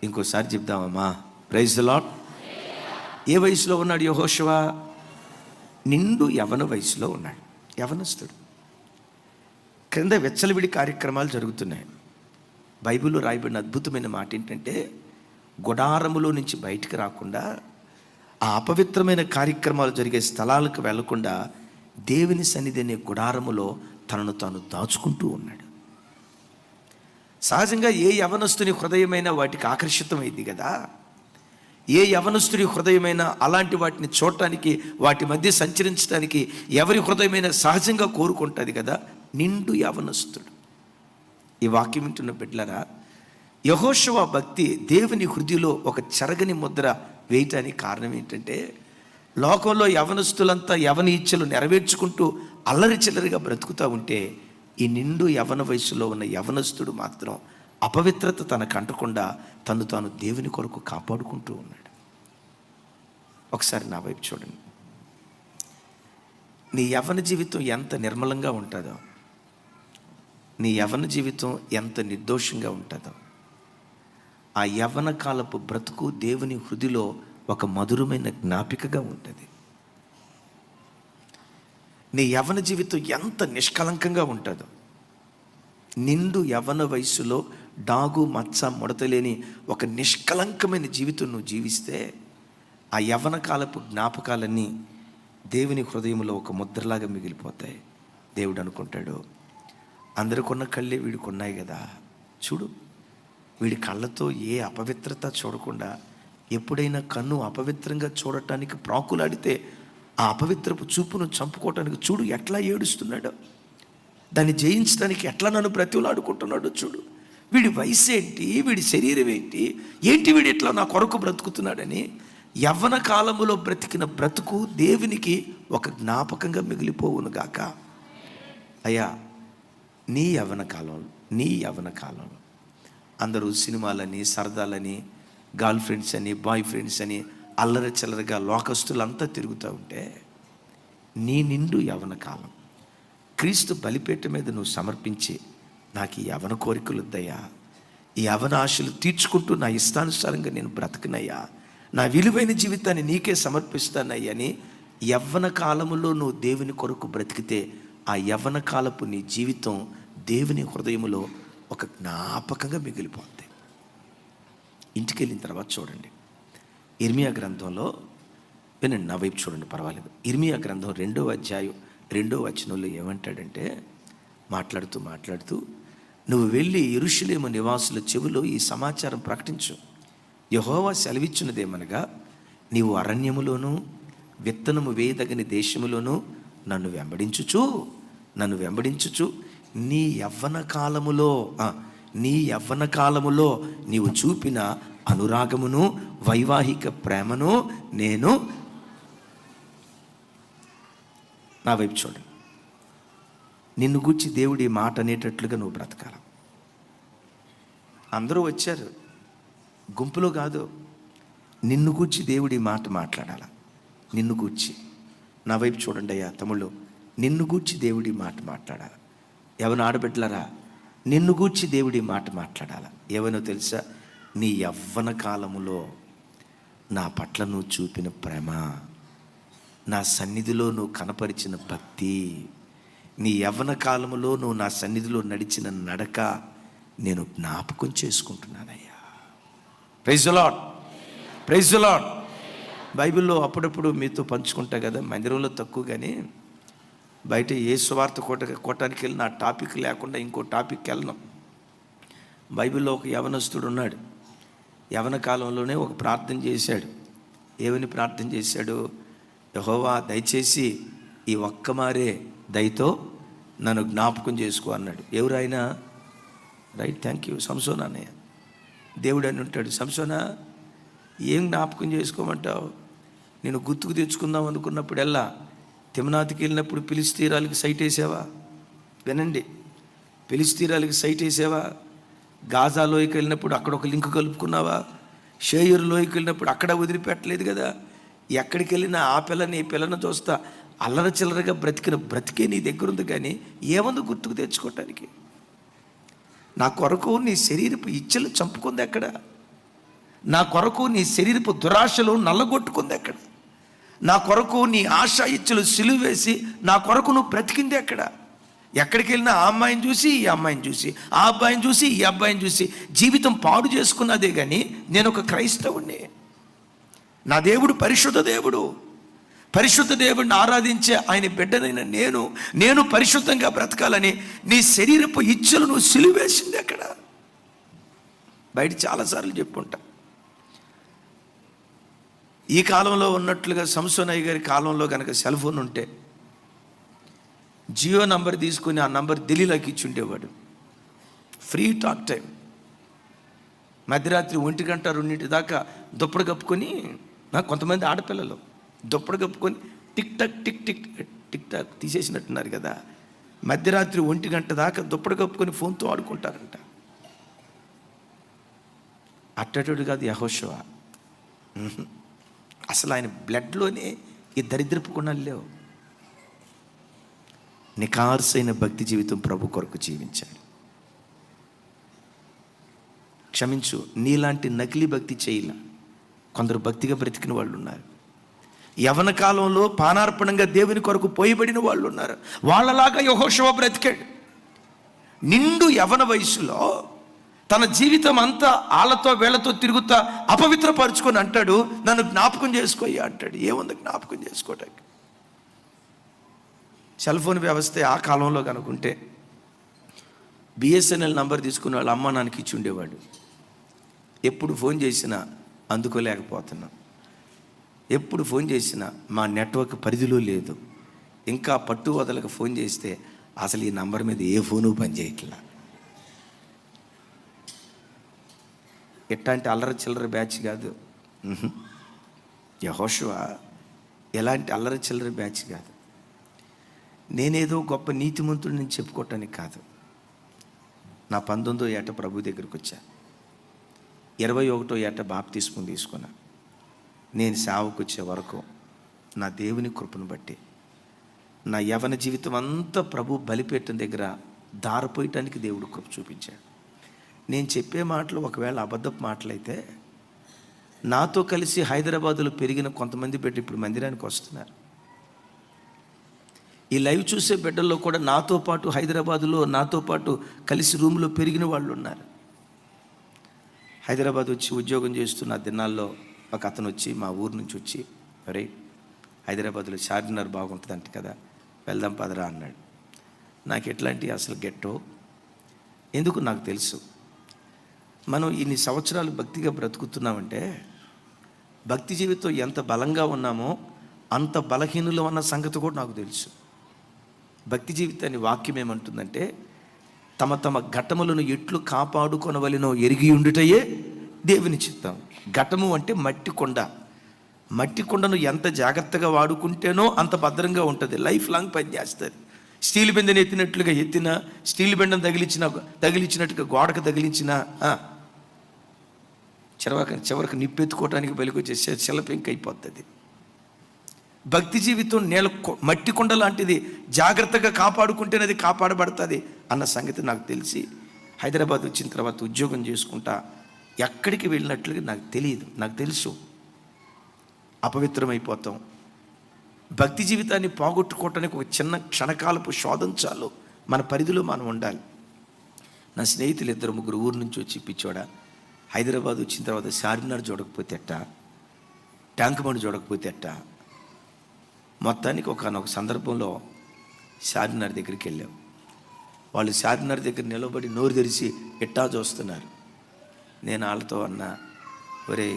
ఇంకోసారి చెప్దామమ్మా, ప్రైజ్ ద లార్డ్. ఏ వయసులో ఉన్నాడు యెహోషువ? నిండు యవన వయసులో ఉన్నాడు, యవనస్తుడు. క్రింద వెచ్చలవిడి కార్యక్రమాలు జరుగుతున్నాయి. బైబిల్లో రాయబడిన అద్భుతమైన మాట ఏంటంటే, గుడారములో నుంచి బయటికి రాకుండా, ఆ అపవిత్రమైన కార్యక్రమాలు జరిగే స్థలాలకు వెళ్లకుండా దేవుని సన్నిధి అనే గుడారములో తనను తాను దాచుకుంటూ ఉన్నాడు. సహజంగా ఏ యవనస్తుని హృదయమైనా వాటికి ఆకర్షితమైంది కదా. ఏ యవనస్తుడి హృదయమైనా అలాంటి వాటిని చూడటానికి, వాటి మధ్య సంచరించడానికి ఎవరి హృదయమైనా సహజంగా కోరుకుంటుంది కదా. నిండు యవనస్తుడు. ఈ వాక్యం వింటున్న బిడ్డలారా, యెహోషువ భక్తి దేవుని హృదయంలో ఒక చెరగని ముద్ర వేయటానికి కారణం ఏంటంటే, లోకంలో యవనస్తులంతా యవన ఇచ్చలు నెరవేర్చుకుంటూ అల్లరి చిల్లరిగా బ్రతుకుతూ ఉంటే, ఈ నిండు యవన వయసులో ఉన్న యవనస్తుడు మాత్రం అపవిత్రత తనకు అంటకుండా తను తాను దేవుని కొరకు కాపాడుకుంటూ ఉన్నాడు. ఒకసారి నా వైపు చూడండి. నీ యవన జీవితం ఎంత నిర్మలంగా ఉంటుందో, నీ యవన జీవితం ఎంత నిర్దోషంగా ఉంటుందో, ఆ యవ్వన కాలపు బ్రతుకు దేవుని హృదిలో ఒక మధురమైన జ్ఞాపికగా ఉంటుంది. నీ యవ్వన జీవితం ఎంత నిష్కలంకంగా ఉంటుందో, నిండు యవ్వన వయసులో డాగు మచ్చ ముడతలేని ఒక నిష్కలంకమైన జీవితం నువ్వు జీవిస్తే, ఆ యవ్వన కాలపు జ్ఞాపకాలన్నీ దేవుని హృదయంలో ఒక ముద్రలాగా మిగిలిపోతాయి. దేవుడు అనుకుంటాడు, అందరికొన్న కళ్ళే వీడికి ఉన్నాయి కదా, చూడు, వీడి కళ్ళతో ఏ అపవిత్రత చూడకుండా, ఎప్పుడైనా కన్ను అపవిత్రంగా చూడటానికి ప్రాకులాడితే ఆ అపవిత్రపు చూపును చంపుకోవటానికి చూడు ఎట్లా ఏడుస్తున్నాడో, దాన్ని జయించడానికి ఎట్లా నన్ను బ్రతిలాడుకుంటున్నాడో చూడు. వీడి వయసు ఏంటి, వీడి శరీరం ఏంటి, వీడు ఎట్లా నా కొరకు బ్రతుకుతున్నాడని యవ్వన కాలములో బ్రతికిన బ్రతుకు దేవునికి ఒక జ్ఞాపకంగా మిగిలిపోవును గాక. అయ్యా, నీ యవ్వన కాలంలో అందరూ సినిమాలని, సరదాలని, గర్ల్ ఫ్రెండ్స్ అని, బాయ్ ఫ్రెండ్స్ అని అల్లరి చిల్లరగా లోకస్తులంతా తిరుగుతూ ఉంటే, నీ నిండు యవ్వన కాలం క్రీస్తు బలిపీఠ మీద నువ్వు సమర్పించి, నాకు ఈ యవ్వన కోరికలు వద్దయ్యా, ఈ యవ్వన ఆశలు తీర్చుకుంటూ నా ఇష్టానుసారంగా నేను బ్రతకనయ్యా, నా విలువైన జీవితాన్ని నీకే సమర్పిస్తానయ్యని యవ్వన కాలములో నువ్వు దేవుని కొరకు బ్రతికితే, ఆ యవ్వన కాలపు నీ జీవితం దేవుని హృదయములో ఒక జ్ఞాపకంగా మిగిలిపోతుంది. ఇంటికి వెళ్ళిన తర్వాత చూడండి, ఇర్మియా గ్రంథంలో వినండి, నా వైపు చూడండి, పర్వాలేదు. ఇర్మియా గ్రంథం 2వ అధ్యాయం 2వ వచనంలో ఏమంటాడంటే, మాట్లాడుతూ నువ్వు వెళ్ళి యెరూషలేము నివాసుల చెవిలో ఈ సమాచారం ప్రకటించు. యెహోవా సెలవిచ్చినదేమనగా, నీవు అరణ్యములోనూ విత్తనము వేయదగని దేశములోనూ నన్ను వెంబడించుచు నీ యవ్వన కాలములో నీవు చూపిన అనురాగమును వైవాహిక ప్రేమను నేను, నా వైపు చూడండి, నిన్ను గూర్చి దేవుడి మాట అనేటట్లుగా నువ్వు బ్రతకాల. అందరూ వచ్చారు, గుంపులో కాదు, నిన్ను గూర్చి దేవుడి మాట మాట్లాడాల. నిన్ను గూర్చి, నా వైపు చూడండి అయ్యా తమ్ముళ్ళు, నిన్ను గూర్చి దేవుడి మాట మాట్లాడాలి. ఎవరిని ఆడబిడ్డలారా, నిన్ను గూర్చి దేవుడి మాట మాట్లాడాలి. ఏవనో తెలుసా? నీ యవ్వన కాలములో నా పట్ల నువ్వు చూపిన ప్రేమ, నా సన్నిధిలో నువ్వు కనపరిచిన భక్తి, నీ యవ్వన కాలములో నువ్వు నా సన్నిధిలో నడిచిన నడక నేను జ్ఞాపకం చేసుకుంటున్నానయ్యా. Praise the lord, praise the lord. బైబిల్లో అప్పుడప్పుడు మీతో పంచుకుంటా కదా, మందిరంలో తక్కువ, కానీ బయట ఏ సువార్త కోటానికి వెళ్ళిన ఆ టాపిక్ లేకుండా ఇంకో టాపిక్కి వెళ్ళను. బైబిల్లో ఒక యవనస్తుడు ఉన్నాడు. యవన కాలంలోనే ఒక ప్రార్థన చేశాడు. ఏమని ప్రార్థన చేశాడు? యెహోవా దయచేసి ఈ ఒక్కమారే దయతో నన్ను జ్ఞాపకం చేసుకో అన్నాడు. ఎవరైనా రైట్, థ్యాంక్ యూ సంసోనా అన్నయ్య. దేవుడు అని ఉంటాడు, సంసోనా ఏం జ్ఞాపకం చేసుకోమంటావు? నేను గుర్తుకు తెచ్చుకుందాం అనుకున్నప్పుడల్లా తిమ్నాతికి వెళ్ళినప్పుడు ఫిలిష్తీయురాలికి సైట్ వేసావా? వినండి, ఫిలిష్తీయురాలికి సైట్ వేసావా? గాజా లోయకి వెళ్ళినప్పుడు అక్కడ ఒక లింక్ కలుపుకున్నావా? షేయూరు లోయకి వెళ్ళినప్పుడు అక్కడ వదిలిపెట్టలేదు కదా. ఎక్కడికి వెళ్ళినా ఆ పిల్లని ఈ పిల్లని చూస్తా అల్లర చిల్లరగా బ్రతికే నీ దగ్గర ఉంది, కానీ ఏముంది గుర్తుకు తెచ్చుకోవటానికి? నా కొరకు నీ శరీరపు ఇచ్చలు చంపుకుంది ఎక్కడ? నా కొరకు నీ శరీరపు దురాశలు నల్లగొట్టుకుంది ఎక్కడ? నా కొరకు నీ ఆశా ఇచ్చలు సిలువ వేసి నా కొరకు నువ్వు బ్రతికింది ఎక్కడ? ఎక్కడికి వెళ్ళినా ఆ అమ్మాయిని చూసి ఈ అమ్మాయిని చూసి, ఆ అబ్బాయిని చూసి ఈ అబ్బాయిని చూసి జీవితం పాడు చేసుకున్నదే. కానీ నేను ఒక క్రైస్తవుణ్ణి. నా దేవుడు పరిశుద్ధ దేవుడు. పరిశుద్ధ దేవుడిని ఆరాధించే ఆయన బిడ్డనైన నేను పరిశుద్ధంగా బ్రతకాలని నీ శరీరపు ఇచ్చలు నువ్వు సిలువేసింది ఎక్కడ? బయట చాలాసార్లు చెప్పుంటా. ఈ కాలంలో ఉన్నట్లుగా సంసోనయ్య గారి కాలంలో కనుక సెల్ ఫోన్ ఉంటే జియో నంబర్ తీసుకుని ఆ నంబర్ ఢిల్లీలోకి ఇచ్చి ఉండేవాడు. Free talk time. మధ్యరాత్రి 1 గంట 2 దాకా దుప్పటి కప్పుకొని, కొంతమంది ఆడపిల్లలు దుప్పటి కప్పుకొని టిక్ టాక్ టిక్ టాక్ తీసేసినట్టున్నారు కదా. మధ్యరాత్రి 1 గంట దాకా దుప్పటి కప్పుకొని ఫోన్తో ఆడుకుంటారంట. అట్టడు కాదు యెహోషువ. అసలు ఆయన బ్లడ్లోనే ఈ దరిద్రపు గుణాలు లేవు. నిఖార్సైన భక్తి జీవితం ప్రభు కొరకు జీవించాడు. క్షమించు, నీలాంటి నకిలీ భక్తి చేయలే. కొందరు భక్తిగా బ్రతికిన వాళ్ళు ఉన్నారు. యవన కాలంలో పానార్పణంగా దేవుని కొరకు పోయబడిన వాళ్ళు ఉన్నారు. వాళ్ళలాగా యెహోషువ బ్రతికాడు. నిండు యవన వయసులో తన జీవితం అంతా ఆళ్ళతో వేళ్లతో తిరుగుతా అపవిత్రపరుచుకొని అంటాడు, నన్ను జ్ఞాపకం చేసుకోయ్యా అంటాడు. ఏముంది జ్ఞాపకం చేసుకోవటానికి? సెల్ ఫోన్ వ్యవస్థ ఆ కాలంలో కనుకుంటే బిఎస్ఎన్ఎల్ నంబర్ తీసుకుని వాళ్ళ అమ్మ నాన్నకి ఇచ్చి ఉండేవాడు. ఎప్పుడు ఫోన్ చేసినా అందుకోలేకపోతున్నా, ఎప్పుడు ఫోన్ చేసినా మా నెట్వర్క్ పరిధిలో లేదు. ఇంకా పట్టు వదలకు ఫోన్ చేస్తే అసలు ఈ నంబర్ మీద ఏ ఫోను పనిచేయట్లా. ఎట్లాంటి అల్లరి చిల్లర బ్యాచ్ కాదు యెహోషువ. ఎలాంటి అల్లరి చిల్లర బ్యాచ్ కాదు. నేనేదో గొప్ప నీతిమంతుడు నేను చెప్పుకోవటానికి కాదు. నా 19వ ఏట ప్రభు దగ్గరికి వచ్చా. 21వ ఏట బాప్తిస్మం తీసుకున్నా. నేను సేవకు వచ్చే వరకు నా దేవుని కృపను బట్టి నా యవన జీవితం అంతా ప్రభు బలిపీఠం దగ్గర దారిపోయటానికి దేవుడు కృప చూపించాడు. నేను చెప్పే మాటలు ఒకవేళ అబద్ధపు మాటలైతే నాతో కలిసి హైదరాబాదులో పెరిగిన కొంతమంది బిడ్డ ఇప్పుడు మందిరానికి వస్తున్నారు. ఈ లైవ్ చూసే బిడ్డల్లో కూడా నాతో పాటు హైదరాబాదులో నాతో పాటు కలిసి రూమ్లో పెరిగిన వాళ్ళు ఉన్నారు. హైదరాబాద్ వచ్చి ఉద్యోగం చేస్తున్న దినాల్లో ఒక అతను వచ్చి మా ఊరు నుంచి వచ్చి, అరే హైదరాబాద్లో చార్మినార్ బాగుంటుందంట కదా, వెళ్దాం పదరా అన్నాడు. నాకు ఎట్లాంటి అసలు గెట్టో ఎందుకు నాకు తెలుసు. మనం ఇన్ని సంవత్సరాలు భక్తిగా బ్రతుకుతున్నామంటే భక్తి జీవితం ఎంత బలంగా ఉన్నామో అంత బలహీనులు అన్న సంగతి కూడా నాకు తెలుసు. భక్తి జీవితాన్ని వాక్యం ఏమంటుందంటే, తమ తమ ఘటములను ఎట్లు కాపాడుకొనవలెనో ఎరిగి ఉండుటయే దేవుని చిత్తం. ఘటము అంటే మట్టి కొండ. మట్టి కొండను ఎంత జాగ్రత్తగా వాడుకుంటేనో అంత భద్రంగా ఉంటుంది, లైఫ్ లాంగ్ పనిచేస్తుంది. స్టీల్ బెండను ఎత్తినట్లుగా ఎత్తినా, స్టీల్ బెండను తగిలించినట్టుగా గోడకు తగిలించినా చివరికి నిప్పెత్తుకోవడానికి బలికొచ్చే శిలపెంక అయిపోతుంది. భక్తి జీవితం మట్టి కుండ లాంటిది, జాగ్రత్తగా కాపాడుకుంటేనే అది కాపాడబడుతుంది అన్న సంగతి నాకు తెలిసి హైదరాబాద్ వచ్చిన తర్వాత ఉద్యోగం చేసుకుంటా ఎక్కడికి వెళ్ళినట్లుగా నాకు తెలియదు. నాకు తెలుసు అపవిత్రమైపోతాం. భక్తి జీవితాన్ని పోగొట్టుకోవటానికి ఒక చిన్న క్షణకాలపు శోధన చాలు. మన పరిధిలో మనం ఉండాలి. నా స్నేహితులు 2-3 ఊరు నుంచి వచ్చి పిచ్చోడా హైదరాబాద్ వచ్చిన తర్వాత చార్మినార్ చూడకపోతే ఎట్టా, ట్యాంక్ బండ్ చూడకపోతే ఎట్టా. మొత్తానికి ఒకనొక సందర్భంలో చార్మినార్ దగ్గరికి వెళ్ళాం. వాళ్ళు చార్మినార్ దగ్గర నిలబడి నోరు తెరిచి ఎట్టా చూస్తున్నారు. నేను వాళ్ళతో అన్నా, ఒరే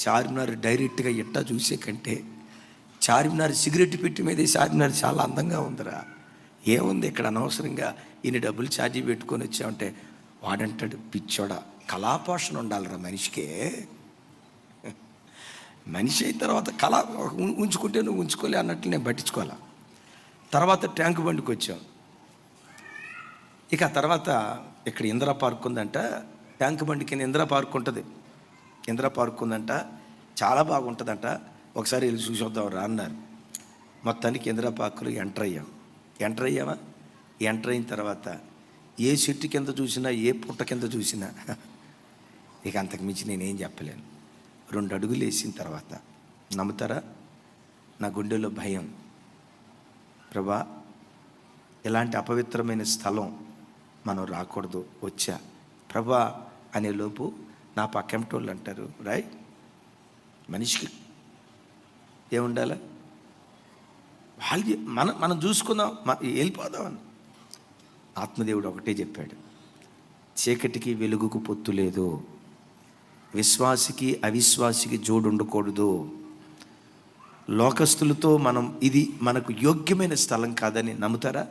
చార్మినార్ డైరెక్ట్గా ఎట్టా చూసే కంటే చార్మినార్ సిగరెట్ పెట్టి మీద చార్మినార్ చాలా అందంగా ఉందిరా. ఏముంది ఇక్కడ అనవసరంగా ఇన్ని డబ్బులు ఛార్జీ పెట్టుకొని వచ్చామంటే వాడంటాడు, పిచ్చోడా కళాపోషణ ఉండాలిరా మనిషికే. మనిషి అయిన తర్వాత కళ ఉంచుకుంటే నువ్వు ఉంచుకోలే అన్నట్లు నేను పట్టించుకోవాలా. తర్వాత ట్యాంక్ బండికి వచ్చాం. ఇక తర్వాత ఇక్కడ ఇందిరా పార్క్ ఉందంట, ట్యాంక్ బండి కింద ఇందిరా పార్క్ ఉంటుంది. ఇందిరా పార్క్ ఉందంట, చాలా బాగుంటుందంట, ఒకసారి వెళ్ళి చూసి వద్దాం రా అన్నారు. మొత్తానికి ఇందిరా పార్కులో ఎంటర్ అయ్యామా. ఎంటర్ అయిన తర్వాత ఏ చెట్టు కింద చూసినా, ఏ పుట్ట కింద చూసినా ఇక అంతకు మించి నేనేం చెప్పలేను. 2 అడుగులు వేసిన తర్వాత నమ్ముతారా, నా గుండెలో భయం. ప్రభా, ఇలాంటి అపవిత్రమైన స్థలం మనం రాకూడదు. వచ్చా ప్రభా అనే లోపు నా పక్కెంటోళ్ళు అంటారు, రైట్ మనిషికి ఏముండాలి, వాళ్ళు మనం చూసుకుందాం, వెళ్ళిపోదామని. ఆత్మదేవుడు ఒకటే చెప్పాడు, చీకటికి వెలుగుకు పొత్తు లేదు, విశ్వాసికి అవిశ్వాసికి జోడు ఉండకూడదు. లోకస్తులతో ఇది మనకు యోగ్యమైన స్థలం కాదని నమ్ముతారా?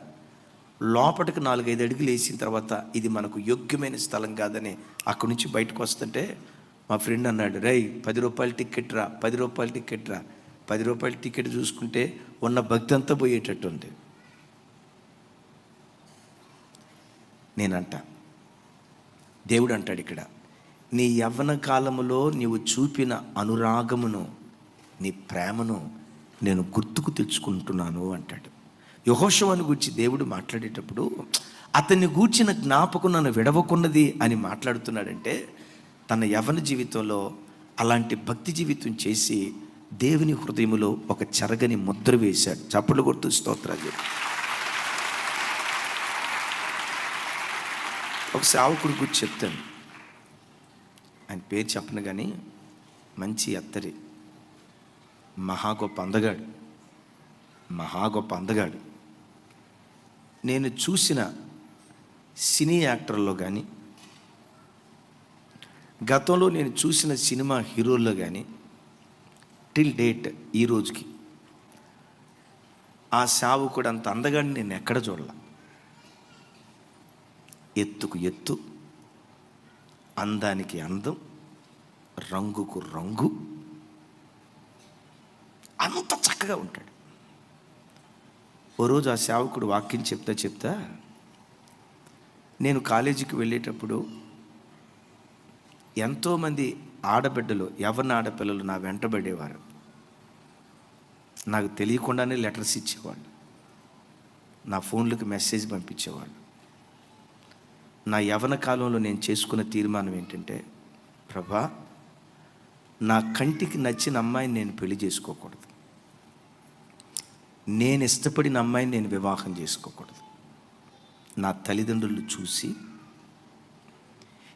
లోపలికి 4-5 అడుగులు వేసిన తర్వాత ఇది మనకు యోగ్యమైన స్థలం కాదని అక్కడి నుంచి బయటకు వస్తుంటే మా ఫ్రెండ్ అన్నాడు, రేయ్ 10 రూపాయల టికెట్ రా, 10 రూపాయల టికెట్ రా. 10 రూపాయల టికెట్ చూసుకుంటే ఉన్న భక్తి అంతా పోయేటట్టు ఉంది. నేనంట, దేవుడు అంటాడు ఇక్కడ, నీ యవ్వన కాలములో నీవు చూపిన అనురాగమును, నీ ప్రేమను నేను గుర్తుకు తెచ్చుకుంటున్నాను అంటాడు. యెహోషువను గూర్చి దేవుడు మాట్లాడేటప్పుడు అతన్ని గూర్చిన జ్ఞాపకం నన్ను విడవకున్నది అని మాట్లాడుతున్నాడంటే, తన యవ్వన జీవితంలో అలాంటి భక్తి జీవితం చేసి దేవుని హృదయములో ఒక చెరగని ముద్ర వేశాడు. చప్పట్లు కొడుతూ స్తోత్రాలు. ఒక సేవకుడి గురించి చెప్తాను, ఆయన పేరు చెప్పను కానీ మంచి అత్తరి, మహా గొప్ప అందగాడు. నేను చూసిన సినీ యాక్టర్లో కానీ, గతంలో నేను చూసిన సినిమా హీరోల్లో కానీ టిల్ డేట్ ఈ రోజుకి ఆ సేవకుడు అంత అందగాడిని నేను ఎక్కడ చూడలే. ఎత్తుకు ఎత్తు, అందానికి అందం, రంగుకు రంగు, అంత చక్కగా ఉంటాడు. ఓ రోజు ఆ సేవకుడు వాక్యం చెప్తా నేను కాలేజీకి వెళ్ళేటప్పుడు ఎంతోమంది ఆడబిడ్డలు, యవ్వన ఆడపిల్లలు నా వెంటబడేవారు. నాకు తెలియకుండానే లెటర్స్ ఇచ్చేవాళ్ళు, నా ఫోన్లకు మెసేజ్ పంపించేవాళ్ళు. నా యవ్వన కాలంలో నేను చేసుకున్న తీర్మానం ఏంటంటే, ప్రభా, నా కంటికి నచ్చిన అమ్మాయిని నేను పెళ్లి చేసుకోకూడదు, నేను ఇష్టపడిన అమ్మాయిని నేను వివాహం చేసుకోకూడదు. నా తల్లిదండ్రులు చూసి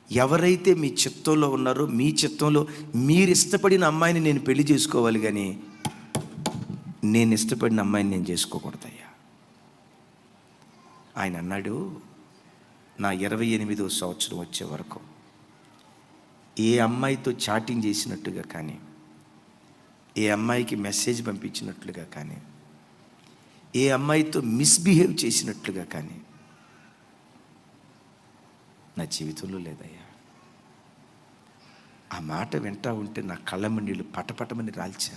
ఎవరైతే మీ చిత్తంలో ఉన్నారో మీ చిత్తంలో మీరు ఇష్టపడిన అమ్మాయిని నేను పెళ్లి చేసుకోవాలి, కానీ నేను ఇష్టపడిన అమ్మాయిని నేను చేసుకోకూడదయ్యా. ఆయన అన్నాడు, నా 28వ సంవత్సరం వచ్చే వరకు ఏ అమ్మాయితో చాటింగ్ చేసినట్టుగా కానీ, ఏ అమ్మాయికి మెసేజ్ పంపించినట్లుగా కానీ, ఏ అమ్మాయితో మిస్బిహేవ్ చేసినట్లుగా కానీ నా జీవితంలో లేదయ్యా. ఆ మాట వింటా ఉంటే నా కళ్ళమ్మ నీళ్ళు పటపటమని రాల్చా.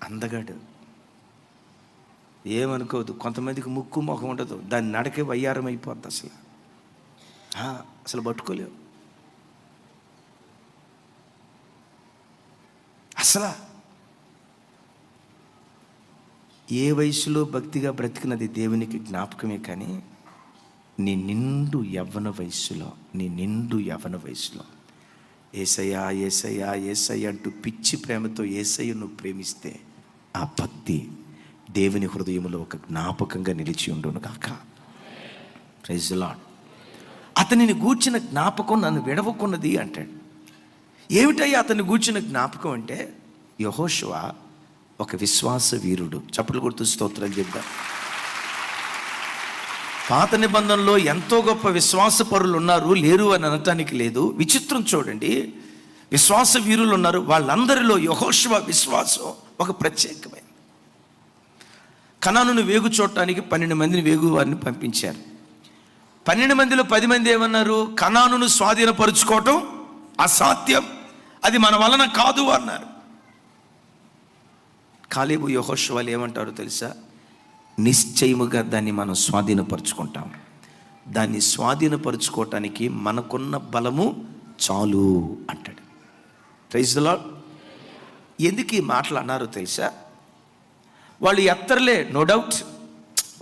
అందగాడు, ఏమనుకోవద్దు, కొంతమందికి ముక్కు మొహం ఉండదు, దాన్ని నడకే వయ్యారం అయిపోద్ది. అసలు పట్టుకోలేవు. అసలు ఏ వయసులో భక్తిగా బ్రతికినది దేవునికి జ్ఞాపకమే, కానీ నీ నిండు యవ్వన వయసులో యేసయ్యా యేసయ్యా యేసయ్య అంటూ పిచ్చి ప్రేమతో యేసయ్య నువ్వు ప్రేమిస్తే ఆ భక్తి దేవుని హృదయంలో ఒక జ్ఞాపకంగా నిలిచి ఉండును గాక. Praise the Lord. అతనిని గూర్చిన జ్ఞాపకం నన్ను విడవకున్నది అంటాడు. ఏమిటయ్యా అతన్ని గూర్చిన జ్ఞాపకం అంటే, యెహోషువ ఒక విశ్వాస వీరుడు. చప్పట్లు కొడుతూ స్తోత్రాలు చెప్దాం. పాత నిబంధనలో ఎంతో గొప్ప విశ్వాసపరులు ఉన్నారు, లేరు అని అనటానికి లేదు. విచిత్రం చూడండి, విశ్వాస వీరులు ఉన్నారు, వాళ్ళందరిలో యెహోషువ విశ్వాసం ఒక ప్రత్యేకమైన. కనానును వేగు చూడటానికి 12 మందిని వేగు వారిని పంపించారు. 12 మందిలో 10 మంది ఏమన్నారు? కనానును స్వాధీనపరుచుకోవటం అసాధ్యం, అది మన వలన కాదు అన్నారు. కాలేబు యెహోషువలు ఏమంటారో తెలుసా? నిశ్చయముగా దాన్ని మనం స్వాధీనపరుచుకుంటాం. దాన్ని స్వాధీనపరుచుకోవటానికి మనకున్న బలము చాలు అంటాడు. Praise the Lord. ఎందుకు ఈ మాటలు అన్నారో తెలుసా? వాళ్ళు ఎత్తర్లే, నో డౌట్,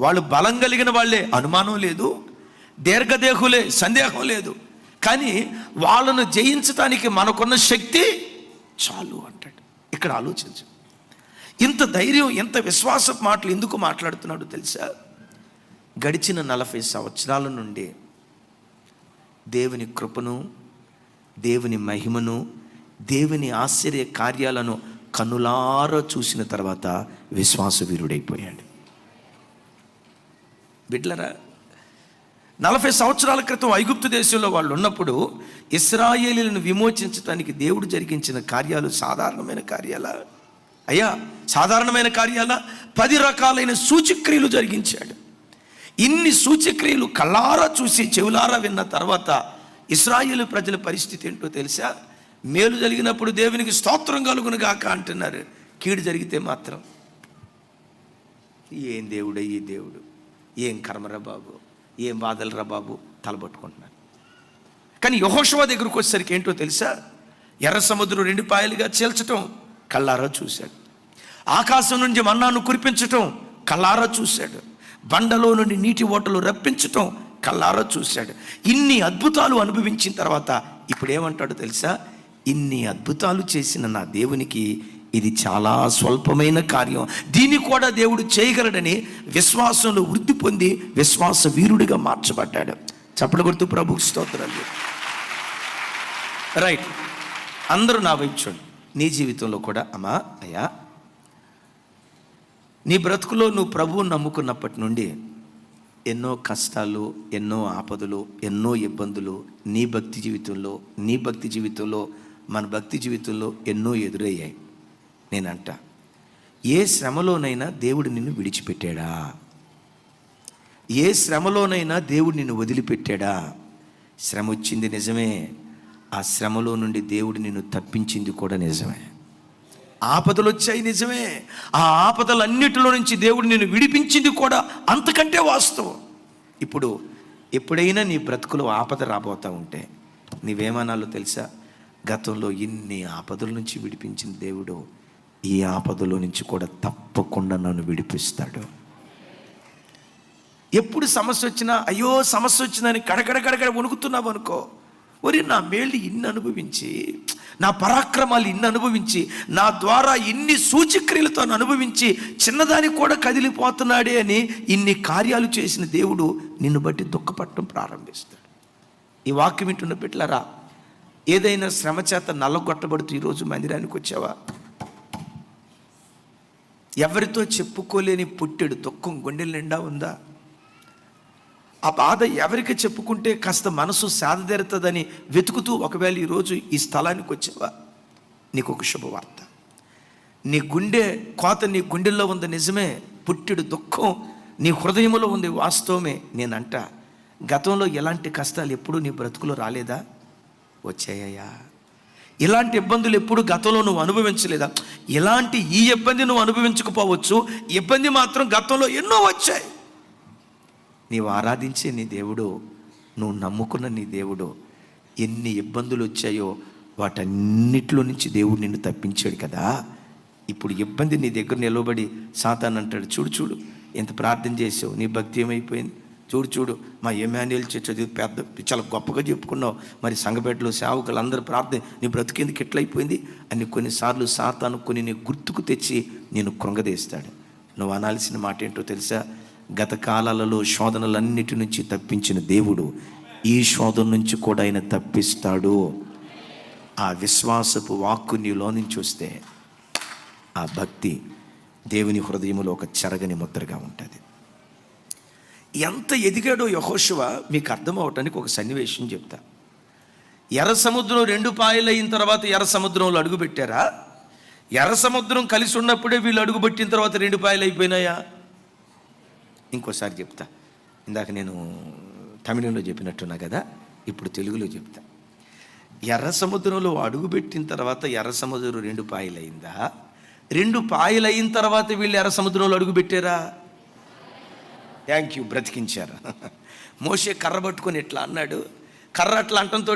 వాళ్ళు బలం కలిగిన వాళ్ళే, అనుమానం లేదు, దీర్ఘదేహులే, సందేహం లేదు. కానీ వాళ్ళను జయించడానికి మనకున్న శక్తి చాలు అంటాడు. ఇక్కడ ఆలోచించు, ఇంత ధైర్యం, ఇంత విశ్వాస మాటలు ఎందుకు మాట్లాడుతున్నాడు తెలుసా? గడిచిన 40 సంవత్సరాల నుండి దేవుని కృపను, దేవుని మహిమను, దేవుని ఆశ్చర్య కార్యాలను కన్నులారా చూసిన తర్వాత విశ్వాస వీరుడైపోయాడు. బిడ్లరా, 40 సంవత్సరాల క్రితం ఐగుప్తు దేశంలో వాళ్ళు ఉన్నప్పుడు ఇశ్రాయేలీలను విమోచించడానికి దేవుడు జరిగించిన కార్యాలు సాధారణమైన కార్యాలా? అయ్యా, సాధారణమైన కార్యాలా? 10 రకాలైన సూచక్రియలు జరిగించాడు. ఇన్ని సూచక్రియలు కళ్ళారా చూసి చెవులారా విన్న తర్వాత ఇశ్రాయేలు ప్రజల పరిస్థితి ఏంటో తెలుసా? మేలు జరిగినప్పుడు దేవునికి స్తోత్రం కలుగును గాక అంటున్నారు, కీడు జరిగితే మాత్రం ఏం దేవుడు ఈ దేవుడు, ఏం కర్మరా బాబు, ఏం బాధలరా బాబు తలబట్టుకుంటున్నారు. కానీ యెహోషువ దగ్గరకు వచ్చేసరికి ఏంటో తెలుసా? ఎర్ర సముద్రం 2 పాయలుగా చీల్చటం కళ్ళారా చూశాడు. ఆకాశం నుంచి మన్నాను కురిపించటం కళ్ళారా చూశాడు. బండలో నుండి నీటి ఓటలు రప్పించటం కళ్ళారా చూశాడు. ఇన్ని అద్భుతాలు అనుభవించిన తర్వాత ఇప్పుడు ఏమంటాడు తెలుసా? ఇన్ని అద్భుతాలు చేసిన నా దేవునికి ఇది చాలా స్వల్పమైన కార్యం, దీన్ని కూడా దేవుడు చేయగలడని విశ్వాసంలో వృద్ధి పొంది విశ్వాస వీరుడిగా మార్చబడ్డాడు. చప్పట్లు కొడుతూ ప్రభువుకి స్తోత్రాలు. రైట్, అందరూ నా వైపు చూడండి. నీ జీవితంలో కూడా అమ్మా, అయ్యా, నీ బ్రతుకులో నువ్వు ప్రభువుని నమ్ముకున్నప్పటి నుండి ఎన్నో కష్టాలు, ఎన్నో ఆపదలు, ఎన్నో ఇబ్బందులు నీ భక్తి జీవితంలో మన భక్తి జీవితంలో ఎన్నో ఎదురయ్యాయి. నేనంట, ఏ శ్రమలోనైనా దేవుడు నిన్ను విడిచిపెట్టాడా? ఏ శ్రమలోనైనా దేవుడు నిన్ను వదిలిపెట్టాడా? శ్రమ వచ్చింది నిజమే, ఆ శ్రమలో నుండి దేవుడు నిన్ను తప్పించింది కూడా నిజమే. ఆపదలు వచ్చాయి నిజమే, ఆ ఆపదలన్నిటిలో నుంచి దేవుడు నిన్ను విడిపించింది కూడా అంతకంటే వాస్తవం. ఇప్పుడు ఎప్పుడైనా నీ బ్రతుకులో ఆపద రాబోతూ ఉంటే నీవేమనాలో తెలుసా? గతంలో ఇన్ని ఆపదల నుంచి విడిపించిన దేవుడు ఈ ఆపదలో నుంచి కూడా తప్పకుండా నన్ను విడిపిస్తాడు. ఎప్పుడు సమస్య వచ్చినా అయ్యో సమస్య వచ్చిందని కడకడ వణుకుతున్నావు అనుకో, ఒరి నా మేళ్ళు ఇన్ని అనుభవించి, నా పరాక్రమాలు ఇన్ని అనుభవించి, నా ద్వారా ఇన్ని సూచక్రియలతో అనుభవించి చిన్నదానికి కూడా కదిలిపోతున్నాడే అని ఇన్ని కార్యాలు చేసిన దేవుడు నిన్ను బట్టి దుఃఖపడటం ప్రారంభిస్తాడు. ఈ వాక్యం వింటున్న బిడ్డలారా, ఏదైనా శ్రమ చేత నల్లగొట్టబడుతూ ఈరోజు మందిరానికి వచ్చావా? ఎవరితో చెప్పుకోలేని పుట్టెడు దుఃఖం గుండెల నిండా ఉందా? ఆ బాధ ఎవరికి చెప్పుకుంటే కాస్త మనసు సాధతీరుతుందని వెతుకుతూ ఒకవేళ ఈరోజు ఈ స్థలానికి వచ్చావా? నీకు ఒక శుభవార్త. నీ గుండె కోత నీ గుండెల్లో ఉంది నిజమే, పుట్టెడు దుఃఖం నీ హృదయంలో ఉంది వాస్తవమే. నేనంట, గతంలో ఎలాంటి కష్టాలు ఎప్పుడూ నీ బ్రతుకులో రాలేదా? వచ్చాయ్యా. ఇలాంటి ఇబ్బందులు ఎప్పుడు గతంలో నువ్వు అనుభవించలేదా? ఇలాంటి ఈ ఇబ్బంది నువ్వు అనుభవించకపోవచ్చు, ఇబ్బంది మాత్రం గతంలో ఎన్నో వచ్చాయి. నీవు ఆరాధించే నీ దేవుడు, నువ్వు నమ్ముకున్న నీ దేవుడు ఎన్ని ఇబ్బందులు వచ్చాయో వాటన్నిటిలో నుంచి దేవుడు నిన్ను తప్పించాడు కదా. ఇప్పుడు ఇబ్బంది నీ దగ్గర నిలబడి సాతాను అంటాడు, చూడు చూడు ఎంత ప్రార్థన చేసావు, నీ భక్తి ఏమైపోయింది, చూడు చూడు మా ఎమాన్యుయల్ చర్చ్ చదివి పెద్ద చాలా గొప్పగా చెప్పుకున్నావు, మరి సంఘపేటలో సేవకులు అందరూ ప్రార్థన, నీ బ్రతికేందుకు ఎట్లయిపోయింది అని కొన్నిసార్లు సాతాను కొన్ని నీ గుర్తుకు తెచ్చి నేను కృంగదీస్తాడు. నువ్వు అనాల్సిన మాట ఏంటో తెలుసా? గత కాలాలలో శోధనలన్నిటి నుంచి తప్పించిన దేవుడు ఈ శోధన నుంచి కూడా ఆయన తప్పిస్తాడు. ఆ విశ్వాసపు వాక్కు నీలో నుంచి వస్తే ఆ భక్తి దేవుని హృదయంలో ఒక చెరగని ముద్రగా ఉంటుంది. ఎంత ఎదిగాడో యెహోషువ మీకు అర్థం అవటానికి ఒక సన్నివేశం చెప్తా. ఎర్ర సముద్రం 2 పాయలు అయిన తర్వాత ఎర్ర సముద్రంలో అడుగుపెట్టారా? ఎర్ర సముద్రం కలిసి ఉన్నప్పుడే వీళ్ళు అడుగుపెట్టిన తర్వాత 2 పాయలు అయిపోయినాయా? ఇంకోసారి చెప్తా. ఇందాక నేను తమిళంలో చెప్పినట్టున్నా కదా, ఇప్పుడు తెలుగులో చెప్తా. ఎర్ర సముద్రంలో అడుగుపెట్టిన తర్వాత ఎర్ర సముద్రం 2 పాయలు అయిందా? 2 పాయలు అయిన తర్వాత వీళ్ళు ఎర్ర సముద్రంలో అడుగుపెట్టారా? Thank you, బ్రతికించారు. మోషే కర్ర పట్టుకొని ఎట్లా అన్నాడు, కర్ర అట్లా అంటంతో